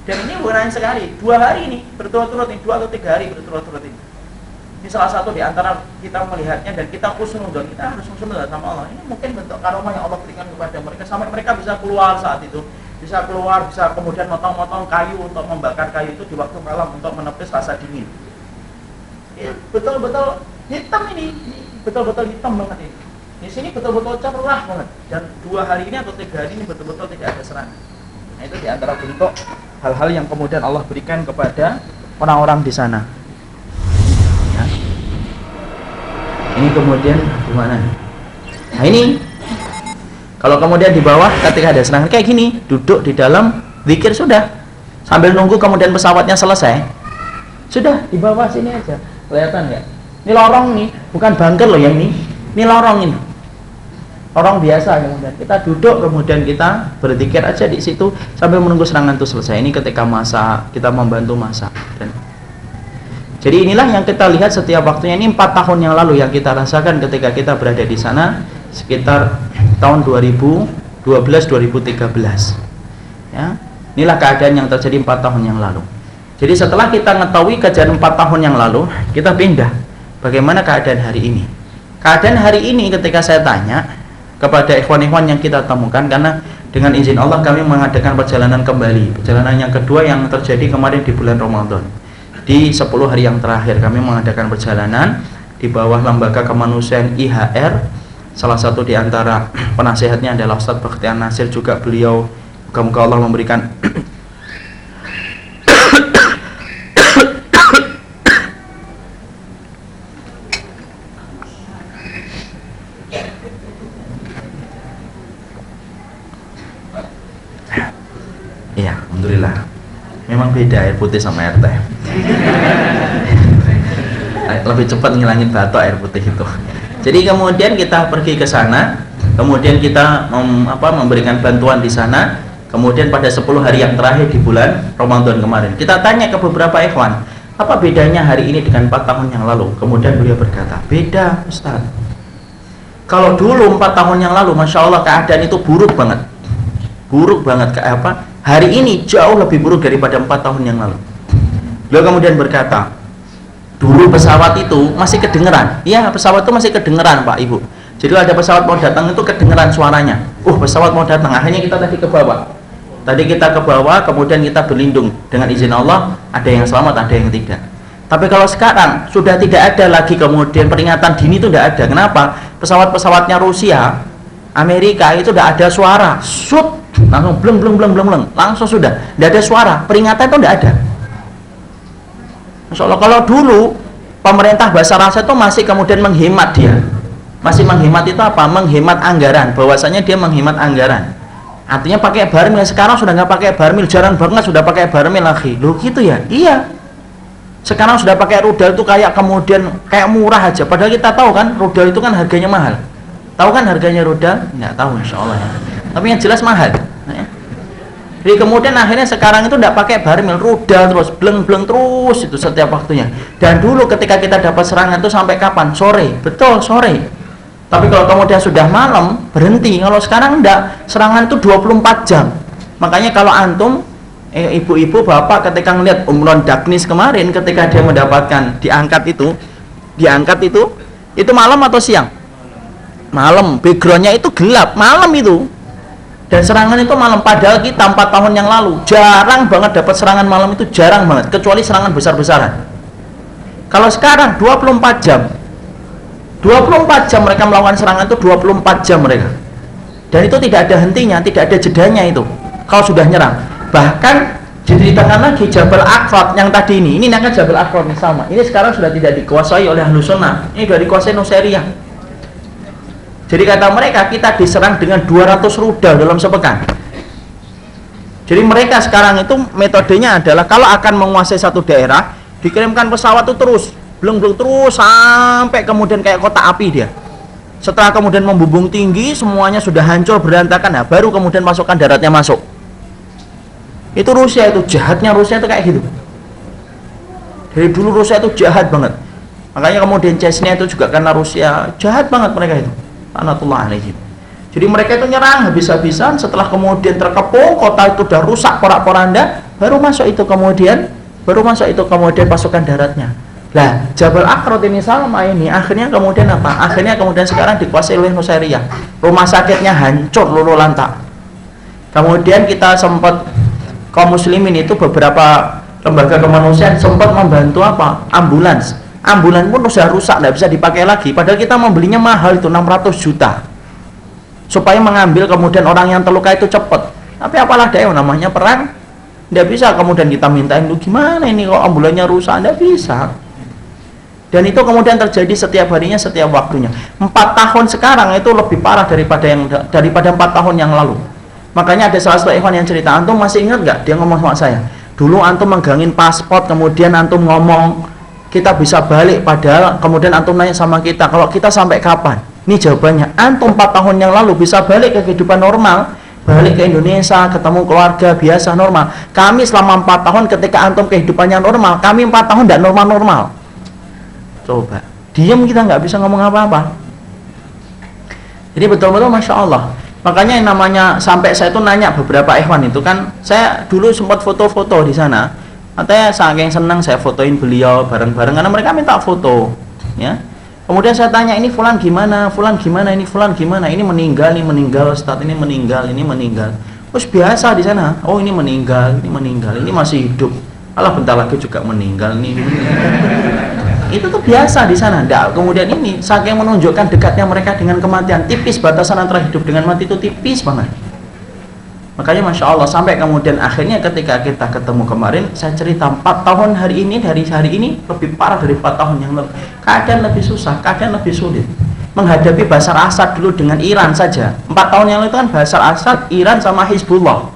Dan ini bukan hanya sekali, 2 hari ini berturut-turut, 2 atau 3 hari berturut-turut ini. Ini salah satu di antara kita melihatnya dan kita husnudon, kita harus husnudon sama Allah. Ini mungkin bentuk karomah yang Allah berikan kepada mereka sampai mereka bisa keluar saat itu, bisa keluar, bisa kemudian motong-motong kayu untuk membakar kayu itu di waktu malam untuk menepis rasa dingin. Ya, betul-betul hitam ini betul-betul hitam banget ini. Di sini betul-betul cerah banget dan 2 hari ini atau 3 hari ini betul-betul tidak ada serangan. Nah, itu di antara bentuk hal-hal yang kemudian Allah berikan kepada orang-orang di sana. Ini kemudian gimana? Nah ini kalau kemudian di bawah ketika ada serangan kayak gini, duduk di dalam zikir sudah, sambil nunggu kemudian pesawatnya selesai, sudah di bawah sini aja, kelihatan nggak? Ini lorong nih, bukan bunker loh yang ini lorong ini, lorong biasa. Kemudian kita duduk, kemudian kita berzikir aja di situ sambil menunggu serangan itu selesai. Ini ketika masak, kita membantu masak. Jadi inilah yang kita lihat setiap waktunya. Ini 4 tahun yang lalu yang kita rasakan ketika kita berada di sana, sekitar tahun 2012-2013. Ya, inilah keadaan yang terjadi 4 tahun yang lalu. Jadi setelah kita mengetahui kejadian 4 tahun yang lalu, kita pindah. Bagaimana keadaan hari ini? Keadaan hari ini ketika saya tanya kepada ikhwan-ikhwan yang kita temukan, karena dengan izin Allah kami mengadakan perjalanan kembali. Perjalanan yang kedua yang terjadi kemarin di bulan Ramadan. Di 10 hari yang terakhir kami mengadakan perjalanan di bawah lembaga kemanusiaan IHR. Salah satu di antara penasehatnya adalah Ustadz Bakhtiar Nasir, juga beliau moga-moga Allah memberikan iya, alhamdulillah. Memang beda air putih sama air teh. Lebih cepat ngilangin batuk air putih itu. Jadi kemudian kita pergi ke sana, kemudian kita memberikan bantuan di sana. Kemudian pada 10 hari yang terakhir di bulan Ramadan kemarin, kita tanya ke beberapa ikhwan, apa bedanya hari ini dengan 4 tahun yang lalu? Kemudian beliau berkata, beda Ustaz. Kalau dulu 4 tahun yang lalu, Masya Allah keadaan itu buruk banget. Buruk banget, hari ini jauh lebih buruk daripada 4 tahun yang lalu. Beliau kemudian berkata, dulu pesawat itu masih kedengeran. Iya, pesawat itu masih kedengeran Pak Ibu. Jadi ada pesawat mau datang itu kedengeran suaranya. Pesawat mau datang. Akhirnya kita tadi ke bawah. Tadi kita ke bawah, kemudian kita berlindung. Dengan izin Allah, ada yang selamat, ada yang tidak. Tapi kalau sekarang sudah tidak ada lagi, kemudian peringatan dini itu tidak ada. Kenapa? Pesawat-pesawatnya Rusia, Amerika itu tidak ada suara. Shoot, langsung bleng, langsung sudah. Tidak ada suara. Peringatan itu tidak ada. Masya Allah, kalau dulu pemerintah Bashar Asad itu masih kemudian menghemat dia. Masih menghemat itu apa? Menghemat anggaran. Bahwasanya dia menghemat anggaran. Artinya pakai barmil. Sekarang sudah nggak pakai barmil, jarang banget sudah pakai barmil lagi. Loh gitu ya? Iya. Sekarang sudah pakai rudal itu kayak kemudian kayak murah aja. Padahal kita tahu kan rudal itu kan harganya mahal. Tahu kan harganya rudal? Nggak tahu Insya Allah ya. Tapi yang jelas mahal. Jadi kemudian akhirnya sekarang itu tidak pakai barmil, rudal terus, bleng-bleng terus itu setiap waktunya. Dan dulu ketika kita dapat serangan itu sampai kapan? Sore, betul sore. Tapi kalau kemudian sudah malam, berhenti. Kalau sekarang enggak, serangan itu 24 jam. Makanya kalau antum, ibu-ibu, bapak ketika melihat Umron Dagnis kemarin, ketika dia mendapatkan diangkat itu malam atau siang? Malam, backgroundnya itu gelap, malam itu. Dan serangan itu malam, padahal kita 4 tahun yang lalu jarang banget dapat serangan malam, itu jarang banget, kecuali serangan besar-besaran. Kalau sekarang 24 jam mereka melakukan serangan itu, 24 jam mereka, dan itu tidak ada hentinya, tidak ada jedanya itu kalau sudah nyerang. Bahkan diceritakan lagi Jabal Aqrat yang tadi ini namanya Jabal Aqrat sama, ini sekarang sudah tidak dikuasai oleh Ahlus Sunnah, ini sudah dikuasai Nusairiyah. Jadi kata mereka, kita diserang dengan 200 rudal dalam sepekan. Jadi mereka sekarang itu metodenya adalah kalau akan menguasai satu daerah, dikirimkan pesawat itu terus, belum terus sampai kemudian kayak kota api dia. Setelah kemudian membumbung tinggi, semuanya sudah hancur berantakan, nah baru kemudian pasukan daratnya masuk. Itu Rusia, itu jahatnya Rusia itu kayak gitu. Dari dulu Rusia itu jahat banget. Makanya kemudian Chechnya itu juga karena Rusia jahat banget mereka itu. Laknatullah alaihim. Jadi mereka itu nyerang habis-habisan, setelah kemudian terkepung, kota itu sudah rusak porak-poranda, baru masuk itu kemudian pasukan daratnya. Lah, Jabal Aqrat ini Salma ini akhirnya kemudian apa? Akhirnya kemudian sekarang dikuasai oleh Nusairiyah. Rumah sakitnya hancur luluh lantak. Kemudian kita sempat, kaum muslimin itu beberapa lembaga kemanusiaan sempat membantu apa? Ambulans pun sudah rusak, tidak bisa dipakai lagi, padahal kita membelinya mahal itu 600 juta supaya mengambil kemudian orang yang terluka itu cepat. Tapi apalah daya, namanya perang, tidak bisa kemudian kita mintain lu gimana ini kok ambulannya rusak, tidak bisa. Dan itu kemudian terjadi setiap harinya, setiap waktunya. 4 tahun sekarang itu lebih parah daripada 4 tahun yang lalu. Makanya ada salah satu ikhwan yang cerita, antum masih ingat nggak dia ngomong sama saya, dulu antum menggangin paspor, kemudian antum ngomong kita bisa balik, padahal kemudian antum nanya sama kita, kalau kita sampai kapan? Ini jawabannya, antum 4 tahun yang lalu bisa balik ke kehidupan normal, balik ke Indonesia, ketemu keluarga biasa normal. Kami selama 4 tahun ketika antum kehidupannya normal, kami 4 tahun tidak normal-normal. Coba, diam, kita nggak bisa ngomong apa-apa. Jadi betul-betul Masya Allah. Makanya yang namanya, sampai saya itu nanya beberapa ikhwan itu kan, saya dulu sempat foto-foto di sana. Katanya saking senang saya fotoin beliau bareng-bareng karena mereka minta foto, ya. Kemudian saya tanya, ini fulan gimana, ini fulan gimana, ini meninggal, Ustadz, ini meninggal. Terus biasa di sana, oh ini meninggal, ini masih hidup, alah bentar lagi juga meninggal nih. Itu tuh biasa di sana. Nggak, kemudian ini saking menunjukkan dekatnya mereka dengan kematian, tipis batasan antara hidup dengan mati itu tipis banget. Makanya Masya Allah, sampai kemudian akhirnya ketika kita ketemu kemarin, saya cerita 4 tahun hari ini, dari hari ini lebih parah dari 4 tahun yang lalu. Keadaan lebih susah, keadaan lebih sulit. Menghadapi Bashar Assad dulu dengan Iran saja, 4 tahun yang lalu itu kan Bashar Assad, Iran sama Hizbullah.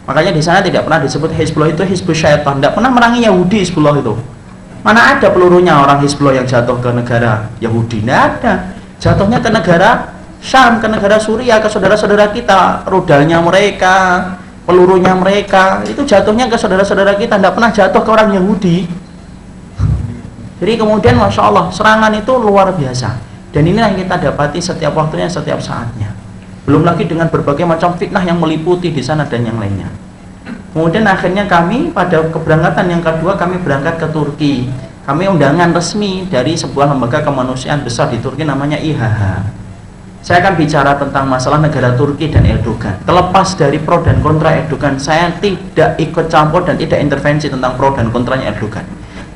Makanya di sana tidak pernah disebut Hizbullah itu Hizbul Syaitan, tidak pernah merangi Yahudi Hizbullah itu. Mana ada pelurunya orang Hizbullah yang jatuh ke negara Yahudi? Tidak ada. Jatuhnya ke negara Syam, ke negara Suriah, ke saudara-saudara kita, rudalnya mereka, pelurunya mereka, itu jatuhnya ke saudara-saudara kita, tidak pernah jatuh ke orang Yahudi. Jadi kemudian Masya Allah, serangan itu luar biasa, dan inilah yang kita dapati setiap waktunya, setiap saatnya. Belum lagi dengan berbagai macam fitnah yang meliputi di sana dan yang lainnya. Kemudian akhirnya kami pada keberangkatan yang kedua, kami berangkat ke Turki. Kami undangan resmi dari sebuah lembaga kemanusiaan besar di Turki namanya IHH. Saya akan bicara tentang masalah negara Turki dan Erdogan. Terlepas dari pro dan kontra Erdogan, saya tidak ikut campur dan tidak intervensi tentang pro dan kontranya Erdogan.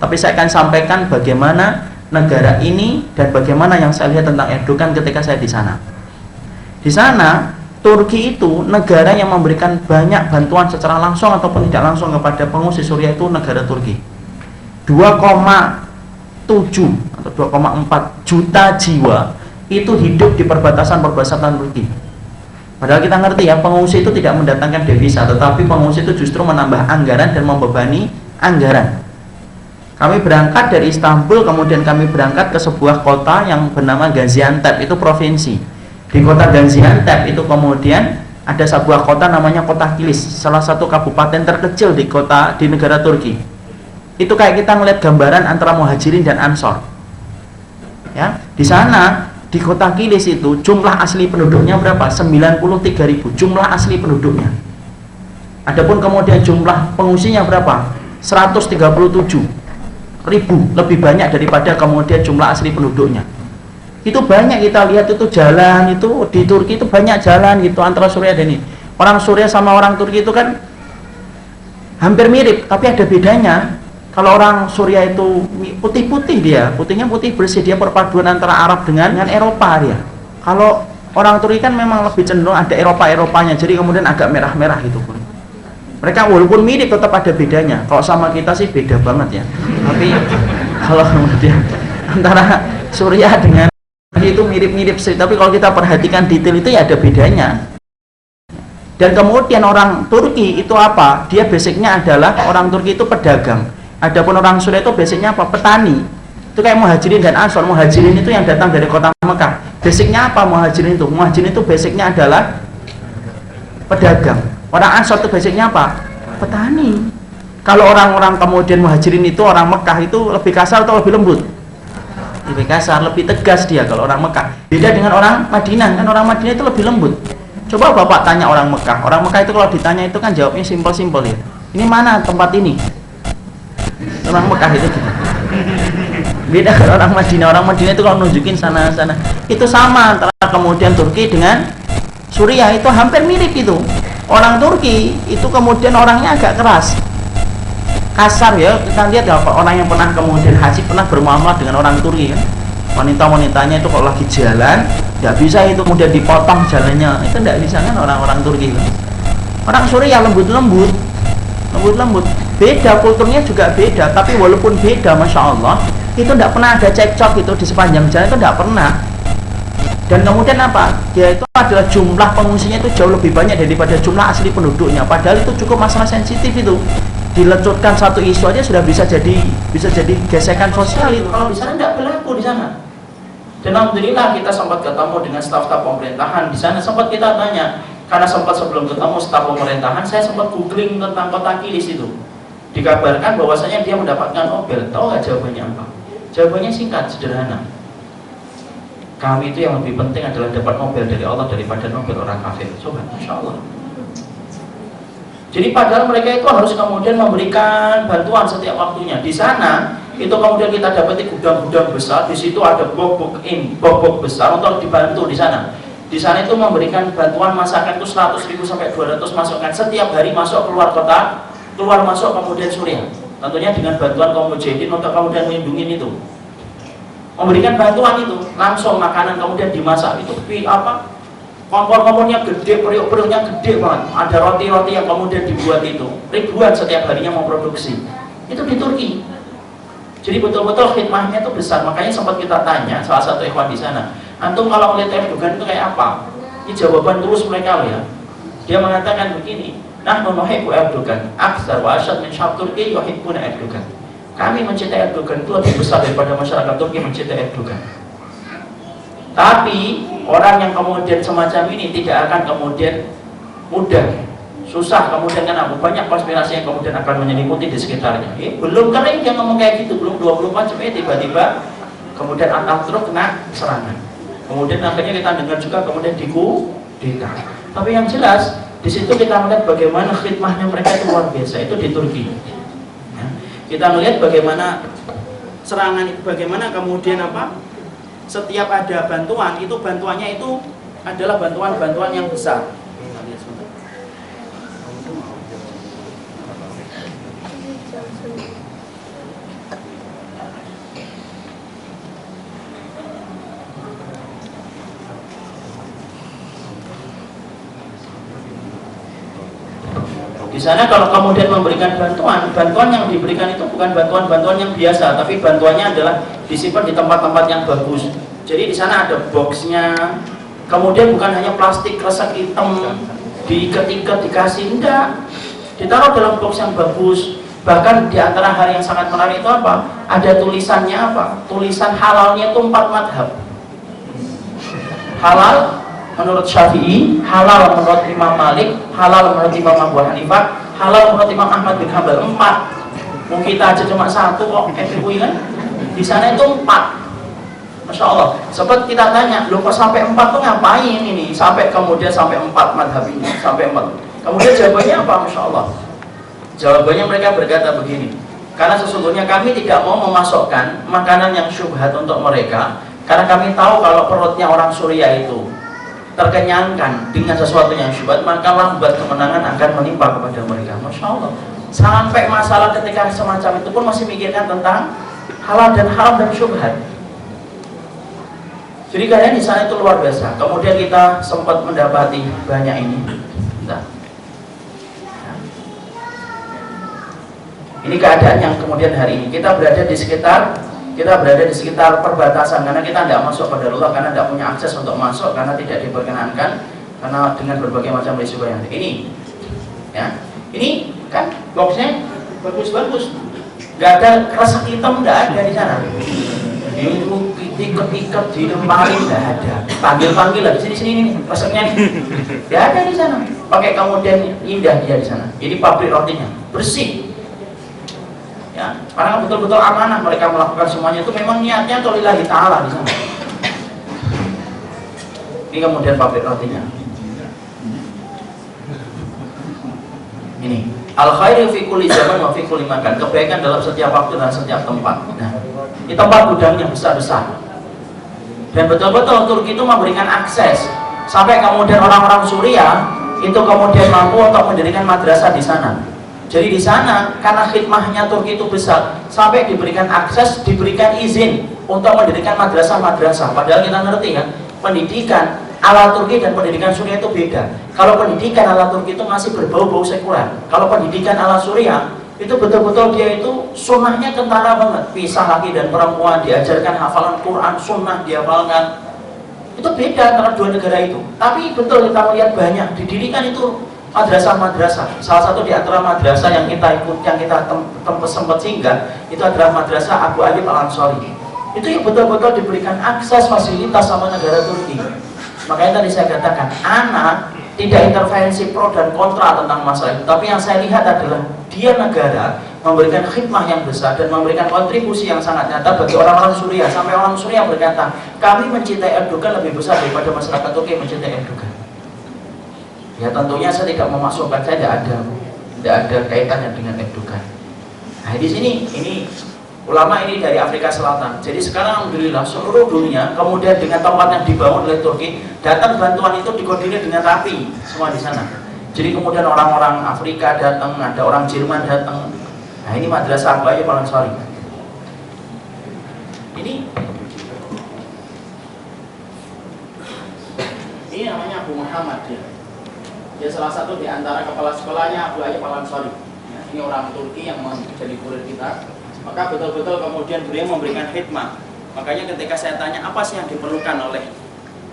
Tapi saya akan sampaikan bagaimana negara ini dan bagaimana yang saya lihat tentang Erdogan ketika saya di sana. Di sana, Turki itu negara yang memberikan banyak bantuan secara langsung ataupun tidak langsung kepada pengungsi Suriah, itu negara Turki. 2,7 atau 2,4 juta jiwa itu hidup di perbatasan Turki. Padahal kita ngerti ya, pengungsi itu tidak mendatangkan devisa, tetapi pengungsi itu justru menambah anggaran dan membebani anggaran. Kami berangkat dari Istanbul, kemudian kami berangkat ke sebuah kota yang bernama Gaziantep, itu provinsi. Di kota Gaziantep itu kemudian Ada sebuah kota namanya kota Kilis, salah satu kabupaten terkecil di negara Turki. Itu kayak kita ngeliat gambaran antara Muhajirin dan Ansor. Ya, di sana di kota Kilis itu jumlah asli penduduknya berapa? 93.000 jumlah asli penduduknya. Adapun kemudian jumlah pengungsinya berapa? 137.000, lebih banyak daripada kemudian jumlah asli penduduknya. Itu banyak kita lihat itu jalan itu di Turki itu banyak jalan gitu antara Suriah dan ini. Orang Suriah sama orang Turki itu kan hampir mirip, tapi ada bedanya. Kalau orang Suriah itu putih-putih dia, putihnya putih bersih, dia perpaduan antara Arab dengan Eropa dia. Kalau orang Turki kan memang lebih cenderung ada Eropa-Eropanya, jadi kemudian agak merah-merah gitu pun. Mereka walaupun mirip tetap ada bedanya. Kalau sama kita sih beda banget ya. Tapi kalau kemudian antara Suriah dengan itu mirip-mirip sih, tapi kalau kita perhatikan detail itu ya ada bedanya. Dan kemudian orang Turki itu apa? Dia basicnya adalah orang Turki itu pedagang. Adapun orang Suriah itu basicnya apa? Petani. Itu kayak Muhajirin dan Ansor. Muhajirin itu yang datang dari kota Mekah. Basicnya apa Muhajirin itu? Muhajirin itu basicnya adalah pedagang. Orang Ansor itu basicnya apa? Petani. Kalau orang-orang kemudian Muhajirin itu orang Mekah itu lebih kasar atau lebih lembut? Lebih kasar, lebih tegas dia kalau orang Mekah. Beda dengan orang Madinah, kan orang Madinah itu lebih lembut. Coba Bapak tanya orang Mekah. Orang Mekah itu kalau ditanya itu kan jawabnya simpel-simpel ya. Ini mana tempat ini? Orang Mekah itu gitu. Beda dengan orang Madinah. Orang Madinah itu kalau nunjukin sana-sana. Itu sama antara kemudian Turki dengan Suriah itu hampir mirip itu. Orang Turki itu kemudian orangnya agak keras. Kasar ya, kita lihat ya, orang yang pernah kemudian haji pernah bermuamalah dengan orang Turki kan. Wanita-wanitanya itu kalau lagi jalan nggak bisa itu kemudian dipotong jalannya, itu nggak bisa kan orang-orang Turki kan. Orang Suriah lembut-lembut, beda, kulturnya juga beda, tapi walaupun beda, Masya Allah itu nggak pernah ada cekcok itu di sepanjang jalan, itu nggak pernah. Dan kemudian apa? Dia itu adalah jumlah pengungsinya itu jauh lebih banyak daripada jumlah asli penduduknya, padahal itu cukup masalah sensitif itu. Dilecutkan satu isu aja sudah bisa jadi gesekan sosial itu. Kalau di sana tidak berlaku di sana. Dan alhamdulillah kita sempat ketemu dengan staf-staf pemerintahan di sana. Sempat kita tanya, karena sempat sebelum ketemu staf pemerintahan, saya sempat googling tentang kota Kilis itu. Dikabarkan bahwasanya dia mendapatkan Nobel. Tahu nggak jawabannya apa? Jawabannya singkat, sederhana. Kami itu yang lebih penting adalah dapat Nobel dari Allah daripada Nobel orang kafir. Coba, Masya Allah. Jadi padahal mereka itu harus kemudian memberikan bantuan setiap waktunya. Di sana itu kemudian kita dapati gudang-gudang besar. Di situ ada bok-bok besar untuk dibantu di sana. Di sana itu memberikan bantuan masakan itu 100.000 sampai 200 masukan setiap hari masuk keluar kota, keluar masuk kemudian Suriah. Tentunya dengan bantuan kaum mujahidin untuk kemudian melindungi itu. Memberikan bantuan itu langsung makanan kemudian dimasak itu apa? Kompor-kompornya gede, periuk-periuknya gede banget. Ada roti-roti yang kemudian dibuat itu ribuan setiap harinya memproduksi. Itu di Turki. Jadi betul-betul khidmahnya itu besar. Makanya sempat kita tanya salah satu ikhwan di sana, antum kalau melihat Erdogan itu kayak apa? Ini jawaban terus mereka loh ya. Dia mengatakan begini, nahnu nuhibbu Erdogan aktsar wa asyad min sya'b Turki yuhibbuna Erdogan. Kami mencintai Erdogan itu lebih besar daripada masyarakat Turki mencintai Erdogan. Tapi orang yang kemudian semacam ini tidak akan kemudian mudah, susah kemudian kan banyak konspirasi yang kemudian akan menyelimuti di sekitarnya. Belum kering dia ngomong kayak gitu, belum 24 jam tiba-tiba kemudian Atatürk kena serangan. Kemudian akhirnya kita dengar juga kemudian dikudeta. Tapi yang jelas di situ kita melihat bagaimana khidmahnya mereka itu luar biasa. Itu di Turki. Ya. Kita melihat bagaimana serangan itu, bagaimana kemudian apa? Setiap ada bantuan, itu bantuannya itu adalah bantuan-bantuan yang besar. Di sana kalau kemudian memberikan bantuan yang diberikan itu bukan bantuan-bantuan yang biasa, tapi bantuannya adalah disimpan di tempat-tempat yang bagus. Jadi di sana ada boxnya, kemudian bukan hanya plastik kresek hitam diketik dikasih, enggak, ditaruh dalam box yang bagus. Bahkan di antara hal yang sangat menarik itu apa? Ada tulisannya apa? Tulisan halalnya itu 4 madhab. Halal
menurut Syafi'i, halal menurut Imam Malik, halal menurut Imam Abu Hanifah, halal menurut Imam Ahmad bin Hanbal. 4. Mau kita aja cuma 1 kok, MUI kan? Di sana itu 4. Masya Allah. Sempat kita tanya, loh kok sampai 4 tuh ngapain ini? Sampai kemudian sampai 4 madhab ini, sampai 4. Kemudian jawabannya apa? Masya Allah. Jawabannya mereka berkata begini, karena sesungguhnya kami tidak mau memasukkan makanan yang syubhat untuk mereka, karena kami tahu kalau perutnya orang Suriah itu terkenyangkan dengan sesuatu yang syubhat, maka lambat kemenangan akan menimpa kepada mereka. Masya Allah. Sampai masalah ketika semacam itu pun masih mikirkan tentang halal dan haram dan syubhat. Jadi kalian di sana itu luar biasa. Kemudian kita sempat mendapati banyak ini. Nah. Ini keadaan yang kemudian hari ini kita berada di sekitar perbatasan, karena kita tidak masuk pada Allah, karena tidak punya akses untuk masuk, karena tidak diperkenankan, karena dengan berbagai macam risiko yang ini. Ya, ini kan boxnya bagus-bagus, nggak ada resek hitam, nggak ada di sana. Itu ikat-ikat di lemari nggak ada, panggil lagi sini nih reseknya nih, nggak ada di sana. Pakai kemudian indah dia di sana. Jadi pabrik rotinya bersih. Ya, karena betul-betul amanah mereka melakukan semuanya itu memang niatnya untuk lillahi ta'ala di sana. Ini kemudian pabrik rotinya. Ini al khairu fi kulli zaman wa fi kulli makan, kebaikan dalam setiap waktu dan setiap tempat. Nah, ini tempat gudangnya besar-besar. Dan betul-betul Turki itu memberikan akses sampai kemudian orang-orang Suriah itu kemudian mampu untuk mendirikan madrasah di sana. Jadi di sana karena khidmahnya Turki itu besar, sampai diberikan akses, diberikan izin untuk mendirikan madrasah-madrasah. Padahal kita ngerti kan, pendidikan ala Turki dan pendidikan Suriah itu beda. Kalau pendidikan ala Turki itu masih berbau-bau sekuler. Kalau pendidikan ala Suriah itu betul-betul dia itu sunnahnya kentara banget. Pisah laki dan perempuan, diajarkan hafalan Quran, sunnah dihafalkan. Itu beda antara dua negara itu. Tapi betul kita melihat banyak didirikan itu madrasah-madrasah. Salah satu di antara madrasah yang kita ikut, yang kita sempat singgah, itu adalah madrasah Abu Ayyub Al-Ansari. Itu yang betul-betul diberikan akses fasilitas sama negara Turki. Makanya tadi saya katakan, anak tidak intervensi pro dan kontra tentang masalah itu. Tapi yang saya lihat adalah dia negara memberikan khidmah yang besar dan memberikan kontribusi yang sangat nyata bagi orang-orang Suriah. Sampai orang Suriah berkata, kami mencintai Erdogan lebih besar daripada masyarakat Turki mencintai Erdogan. Ya tentunya saya tidak memasukkan, saya tidak ada kaitannya dengan Erdogan. Nah di sini ini ulama ini dari Afrika Selatan. Jadi sekarang alhamdulillah seluruh dunia kemudian dengan tempat yang dibangun oleh Turki, datang bantuan itu dikoordinir dengan rapi semua di sana. Jadi kemudian orang-orang Afrika datang, ada orang Jerman datang. Nah ini madrasah Abu Ayyub Al-Ansari. Ini namanya Abu Muhammad ya. Dia salah satu di antara kepala sekolahnya Abu Ayyub Al-Ansari. Ya, ini orang Turki yang menjadi kurir kita. Maka betul-betul kemudian beliau memberikan khidmah. Makanya ketika saya tanya apa sih yang diperlukan oleh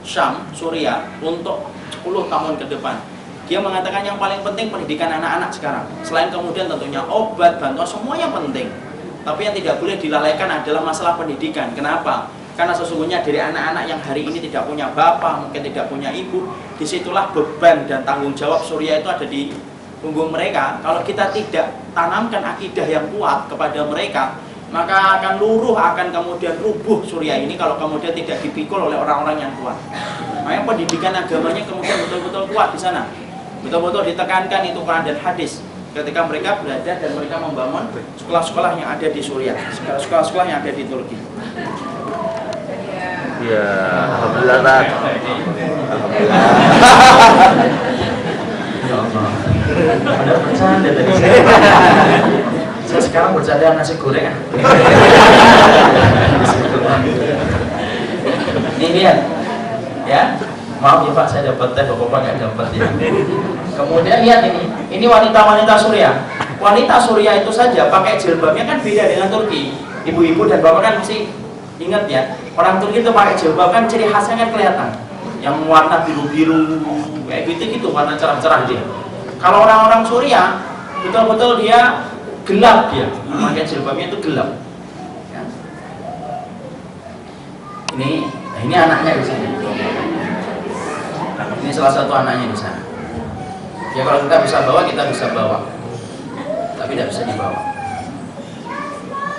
Syam, Suriah untuk 10 tahun ke depan, dia mengatakan yang paling penting pendidikan anak-anak sekarang. Selain kemudian tentunya obat, bantuan, semuanya penting. Tapi yang tidak boleh dilalaikan adalah masalah pendidikan. Kenapa? Karena sesungguhnya dari anak-anak yang hari ini tidak punya bapak, mungkin tidak punya ibu, disitulah beban dan tanggung jawab Suriah itu ada di punggung mereka. Kalau kita tidak tanamkan akidah yang kuat kepada mereka, maka akan luruh, akan kemudian rubuh Suriah ini kalau kemudian tidak dipikul oleh orang-orang yang kuat. Makanya pendidikan agamanya kemudian betul-betul kuat di sana, betul-betul ditekankan itu Quran dan hadis. Ketika mereka berada dan mereka membangun sekolah-sekolah yang ada di Suriah, sekolah-sekolah yang ada di Turki.
Ya, alhamdulillah.
Alhamdulillah. Ada bercanda tadi. Saya sekarang bercanda nasi goreng. Ini lihat, ya. Maaf ya Pak, saya dapat teh, Bapak nggak dapat ya. Kemudian lihat ini wanita-wanita Suriah. Wanita Suriah itu saja pakai jilbabnya kan beda dengan Turki. Ibu-ibu dan bapak kan mesti ingat ya, orang Turki itu pakai jilbab kan ciri khasnya kan kelihatan, yang warna biru-biru kayak gitu warna cerah-cerah dia. Kalau orang-orang Suriah betul-betul dia gelap, dia pakai jilbabnya itu gelap. Ya. Ini anaknya di sini. Ini salah satu anaknya di sana. Ya kalau kita bisa bawa, kita bisa bawa, tapi tidak bisa dibawa.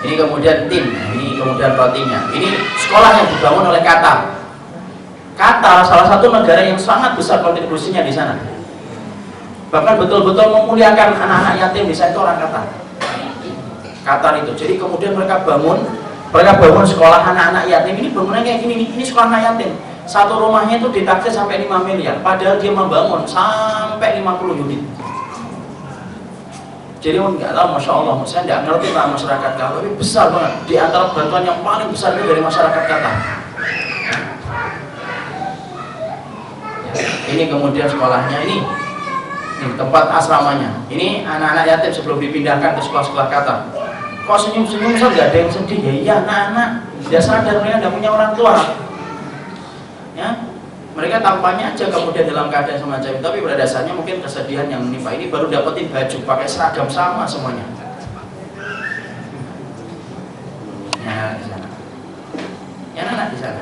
Ini kemudian tim, ini kemudian rotinya. Ini sekolah yang dibangun oleh Qatar. Qatar salah satu negara yang sangat besar kontribusinya di sana. Bahkan betul-betul memuliakan anak-anak yatim di sana itu orang Qatar. Qatar itu. Jadi kemudian mereka bangun sekolah anak-anak yatim. Ini bangunannya kayak gini nih. Ini sekolah anak yatim. Satu rumahnya itu ditaksir sampai 5 miliar. Padahal dia membangun sampai 50 unit. Jadi enggak tahu, masya Allah, saya enggak ngerti lah masyarakat Qatar, tapi besar banget. Di antara bantuan yang paling besar itu dari masyarakat Qatar. Ini kemudian sekolahnya ini tempat asramanya. Ini anak-anak yatim sebelum dipindahkan ke sekolah-sekolah Qatar. Kok senyum-senyum, saya nggak ada yang sedih ya? Iya, anak-anak dia sadar mereka tidak punya orang tua. Ya, mereka tampaknya aja kemudian dalam keadaan semacam itu, tapi pada dasarnya mungkin kesedihan yang menimpa ini baru dapetin baju pakai seragam sama semuanya. Ya, di sana. Ya, anak di sana.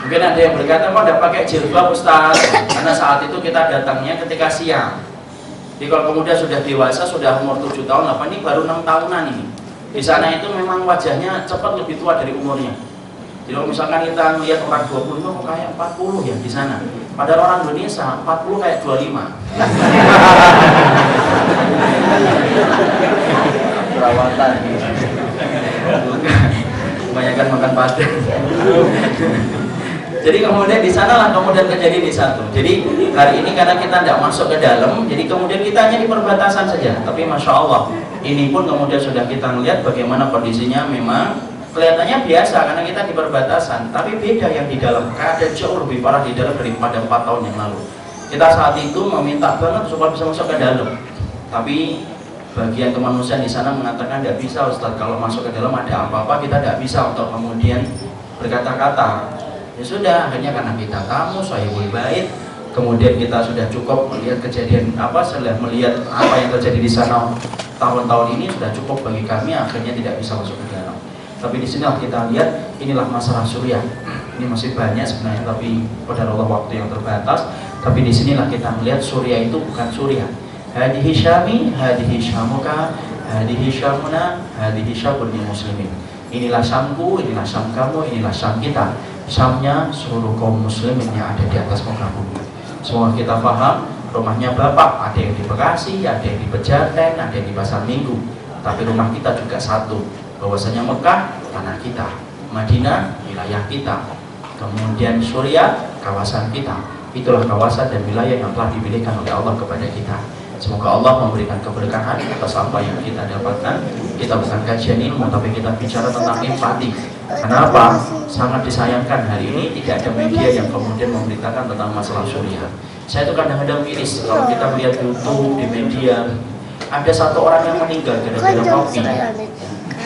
Mungkin ada yang berkata, kok tidak pakai jilbab Ustaz? Karena saat itu kita datangnya ketika siang. Jadi kalau kemudian sudah dewasa, sudah umur 7 tahun, apa ini baru 6 tahunan ini. Di sana itu memang wajahnya cepat lebih tua dari umurnya. Jadi kalau misalkan kita melihat orang 25 kok kayak 40 ya di sana. Padahal orang Indonesia 40 kayak 25. Perawatan. Kebanyakan makan padang. Jadi kemudian di sanalah kemudian kejadian di satu. Jadi hari ini karena kita tidak masuk ke dalam, jadi kemudian kita hanya di perbatasan saja. Tapi masya Allah, ini pun kemudian sudah kita melihat bagaimana kondisinya. Memang kelihatannya biasa karena kita di perbatasan, tapi beda yang di dalam. Keadaan jauh lebih parah di dalam daripada 4 tahun yang lalu. Kita saat itu meminta banget supaya bisa masuk ke dalam, tapi bagian kemanusiaan di sana mengatakan tidak bisa Ustaz, kalau masuk ke dalam ada apa-apa kita tidak bisa untuk kemudian berkata-kata. Ya sudah, akhirnya karena kita tamu, Sahibul Bait, kemudian kita sudah cukup melihat kejadian setelah melihat apa yang terjadi di sana tahun-tahun ini sudah cukup bagi kami, akhirnya tidak bisa masuk ke dalam. Tapi di sini kita lihat inilah masalah Suriah. Ini masih banyak sebenarnya, tapi pada Allah waktu yang terbatas. Tapi di sinilah kita melihat Suriah itu bukan Suriah. Hadihi Syami, hadihi Syamuka, hadihi Syamuna, hadihi Syabul Muslimin. Inilah Syamku, inilah Syam kamu, inilah Syam kita. Syamnya seluruh kaum muslimin yang ada di atas muka bumi. Semua kita paham, rumahnya Bapak ada yang di Bekasi, ada yang di Pejaten, ada yang di Pasar Minggu. Tapi rumah kita juga satu, bahwasanya Mekah tanah kita, Madinah wilayah kita, kemudian Suriah kawasan kita. Itulah kawasan dan wilayah yang telah dipilihkan oleh Allah kepada kita. Semoga Allah memberikan keberkahan atas apa yang kita dapatkan. Kita bukan kajian ilmu, tapi kita bicara tentang empati. Kenapa? Sangat disayangkan hari ini tidak ada media yang kemudian memberitakan tentang masalah Suriah. Saya itu kadang-kadang miris kalau kita melihat YouTube di media, ada satu orang yang meninggal gara-gara kopi.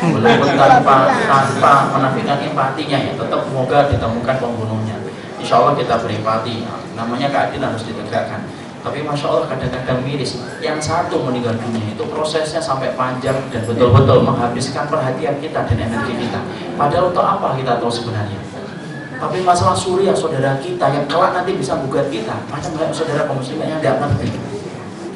Walaupun tanpa menafikan empatinya ya, tetap semoga ditemukan pembunuhnya. Insya Allah kita berempati. Namanya keadilan harus ditegakkan. Tapi masya Allah kadang-kadang miris. Yang satu meninggal dunia itu prosesnya sampai panjang dan betul-betul menghabiskan perhatian kita dan energi kita. Padahal untuk apa kita tahu sebenarnya? Tapi masalah Suriah saudara kita yang kelak nanti bisa gugat kita, macam banyak saudara kaum muslimin yang tidak ngerti.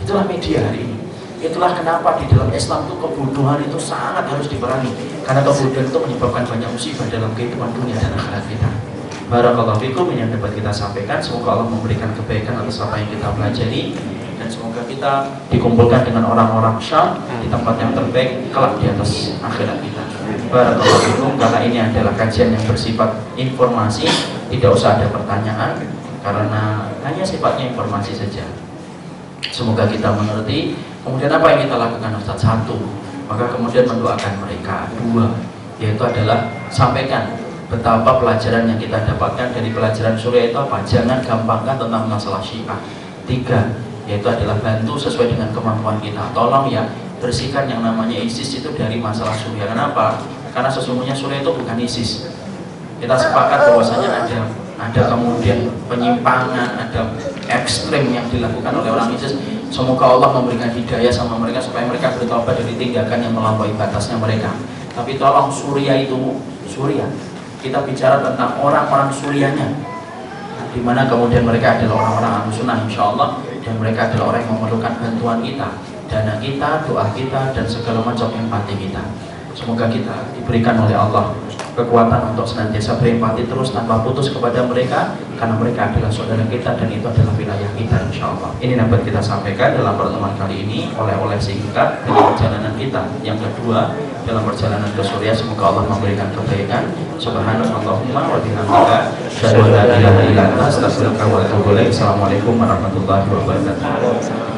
Itulah media hari ini. Itulah kenapa di dalam Islam itu kebodohan itu sangat harus diperangi. Karena kebodohan itu menyebabkan banyak musibah dalam kehidupan dunia dan akhirat kita. Barakallahu fikum yang dapat kita sampaikan. Semoga Allah memberikan kebaikan atas apa yang kita pelajari, dan semoga kita dikumpulkan dengan orang-orang Syam di tempat yang terbaik kelak di atas akhirat kita. Barakallahu fikum. Karena ini adalah kajian yang bersifat informasi, tidak usah ada pertanyaan karena hanya sifatnya informasi saja. Semoga kita mengerti. Kemudian apa yang kita lakukan Ustaz? 1, maka kemudian mendoakan mereka. 2, yaitu adalah sampaikan betapa pelajaran yang kita dapatkan dari pelajaran Suriah itu apa? Jangan gampangkan tentang masalah Syiah. 3, yaitu adalah bantu sesuai dengan kemampuan kita. Tolong ya, bersihkan yang namanya ISIS itu dari masalah Suriah. Kenapa? Karena sesungguhnya Suriah itu bukan ISIS. Kita sepakat bahwasanya ada kemudian penyimpangan, ada ekstrim yang dilakukan oleh orang ISIS. Semoga Allah memberikan hidayah sama mereka supaya mereka bertobat dari tindakan yang melampaui batasnya mereka. Tapi tolong Suriah itu Suriah kita bicara tentang orang-orang Surianya, di mana kemudian mereka adalah orang-orang Ahlus Sunnah insyaallah, dan mereka adalah orang yang memerlukan bantuan kita, dana kita, doa kita, dan segala macam empati kita. Semoga kita diberikan oleh Allah kekuatan untuk senantiasa berempati terus tanpa putus kepada mereka, karena mereka adalah saudara kita dan itu adalah wilayah kita insyaallah. Ini dapat kita sampaikan dalam pertemuan kali ini, oleh-oleh singkat dalam perjalanan kita. Yang kedua, dalam perjalanan ke Suriah, semoga Allah memberikan kebaikan. Subhanallahumma wa bihamdika, asyhadu an la ilaha illa anta, astaghfiruka wa atubu ilaik. Assalamualaikum warahmatullahi wabarakatuh.